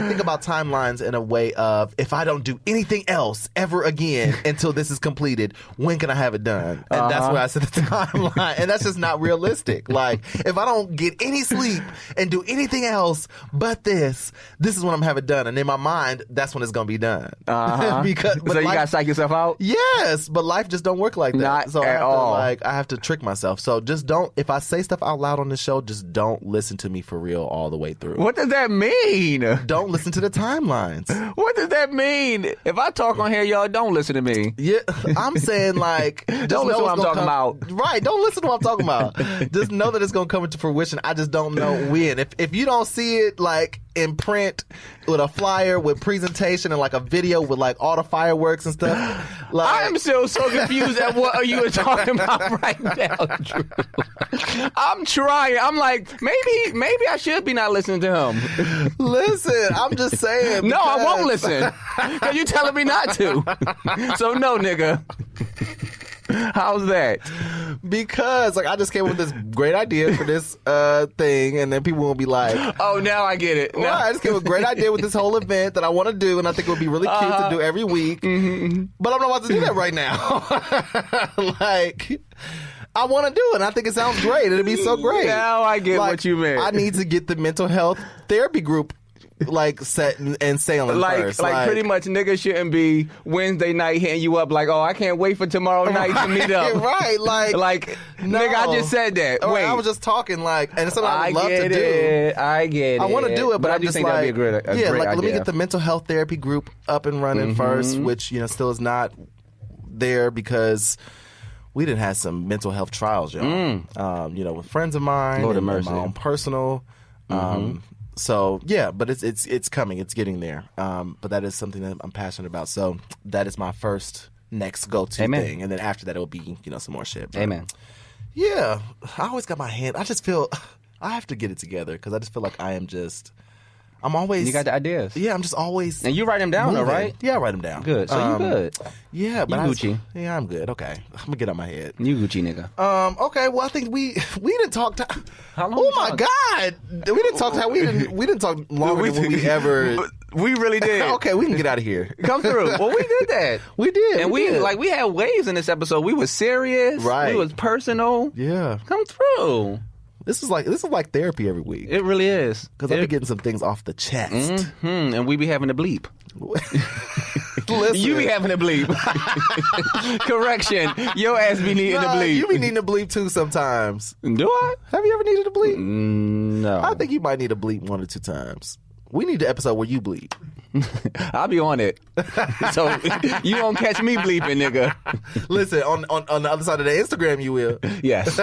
think about timelines in a way of, if I don't do anything else ever again until this is completed, when can I have it done? And that's where I set the timeline. And that's just not realistic. Like if I don't get any sleep and do anything else but this is when I'm have it done. And in my mind, that's when it's gonna be done. Because so you gotta psych yourself out? Yes, but life just don't work like that. Not so at all. I have to trick myself. So just don't, if I say stuff out loud on this show, just don't listen to me for real all the way through. What does that mean? Don't listen to the timelines. What does that mean? If I talk on here, y'all don't listen to me. Yeah, I'm saying like, don't listen to what I'm talking about. Right, don't listen to what I'm talking about. Just know that it's going to come into fruition. I just don't know when. If you don't see it like in print with a flyer with presentation and like a video with like all the fireworks and stuff. Like, I am still so confused at what you are talking about right now, Drew. I'm trying. I'm like, maybe I should be not listening to him. Listen, I'm just saying. No, I won't listen. Because you're telling me not to. So no, nigga. How's that? Because like I just came up with this great idea for this thing, and then people will be like, "Oh, now I get it." Well, I just came up with a great idea with this whole event that I want to do, and I think it would be really cute to do every week. But I'm not about to do that right now. Like, I want to do it, and I think it sounds great. It'd be so great. Now I get like, what you meant. I need to get the mental health therapy group like set and sailing first. Like pretty much niggas shouldn't be Wednesday night hitting you up like, oh, I can't wait for tomorrow night to meet up. Right, like no. Nigga, I just said that. Wait, I was just talking like, and it's something I would love to do. I get it. I want to do it, but I'm I just think like, that'd be a great like idea. let me get the mental health therapy group up and running first, which you know still is not there because we didn't have some mental health trials, y'all. You know, with friends of mine, Lord and have mercy. my own personal. So yeah, but it's coming. It's getting there. But that is something that I'm passionate about. So that is my first next go-to thing, and then after that it'll be some more shit. But, Amen. Yeah, I always got my hand. I just feel I have to get it together because I just feel like I'm always. You got the ideas. Yeah, I'm just always. And you write them down, though, right? Yeah, I write them down. Good. So you good. Yeah, but You Gucci. Yeah, I'm good. Okay, I'm gonna get out my head. You Gucci nigga. Okay. Well, I think we didn't talk. How long? Oh my God, we didn't talk. We didn't talk longer than we ever. We really did. Okay, we can get out of here. Come through. Well, we did that. We did. And we had waves in this episode. We was serious. Right. We was personal. Yeah. Come through. This is like therapy every week. It really is. Because I've been getting some things off the chest. And we be having to bleep. Listen. You be having to bleep. Correction. Your ass be needing to bleep. You be needing to bleep too sometimes. Do I? Have you ever needed to bleep? No. I think you might need to bleep 1 or 2 times. We need the episode where you bleep. I'll be on it. So you won't catch me bleeping, nigga. Listen, on the other side of the Instagram, you will. Yes.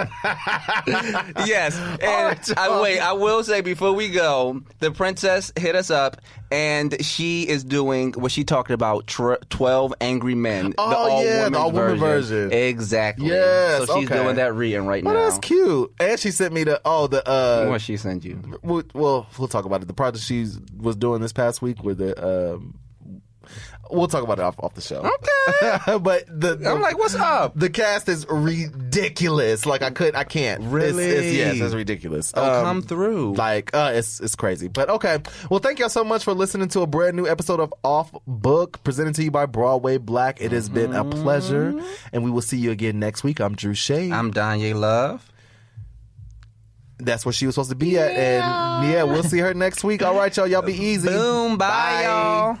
Yes. And I will say before we go, the princess hit us up and she is doing what she talked about, 12 Angry Men. Oh, the all-woman version. Exactly. Yes, so she's doing that reading right now. That's cute. And she sent me what she sent you? Well, we'll talk about it. The project she was doing this past week with the we'll talk about it off the show. Okay. But I'm like, what's up? The cast is ridiculous. Like I can't. Really? It's ridiculous. Come through. Like it's crazy. But okay. Well, thank y'all so much for listening to a brand new episode of Off Book, presented to you by Broadway Black. It has been a pleasure, and we will see you again next week. I'm Drew Shade. I'm Danye Love. That's where she was supposed to be at, and we'll see her next week. All right, y'all be easy. Boom, bye. Y'all.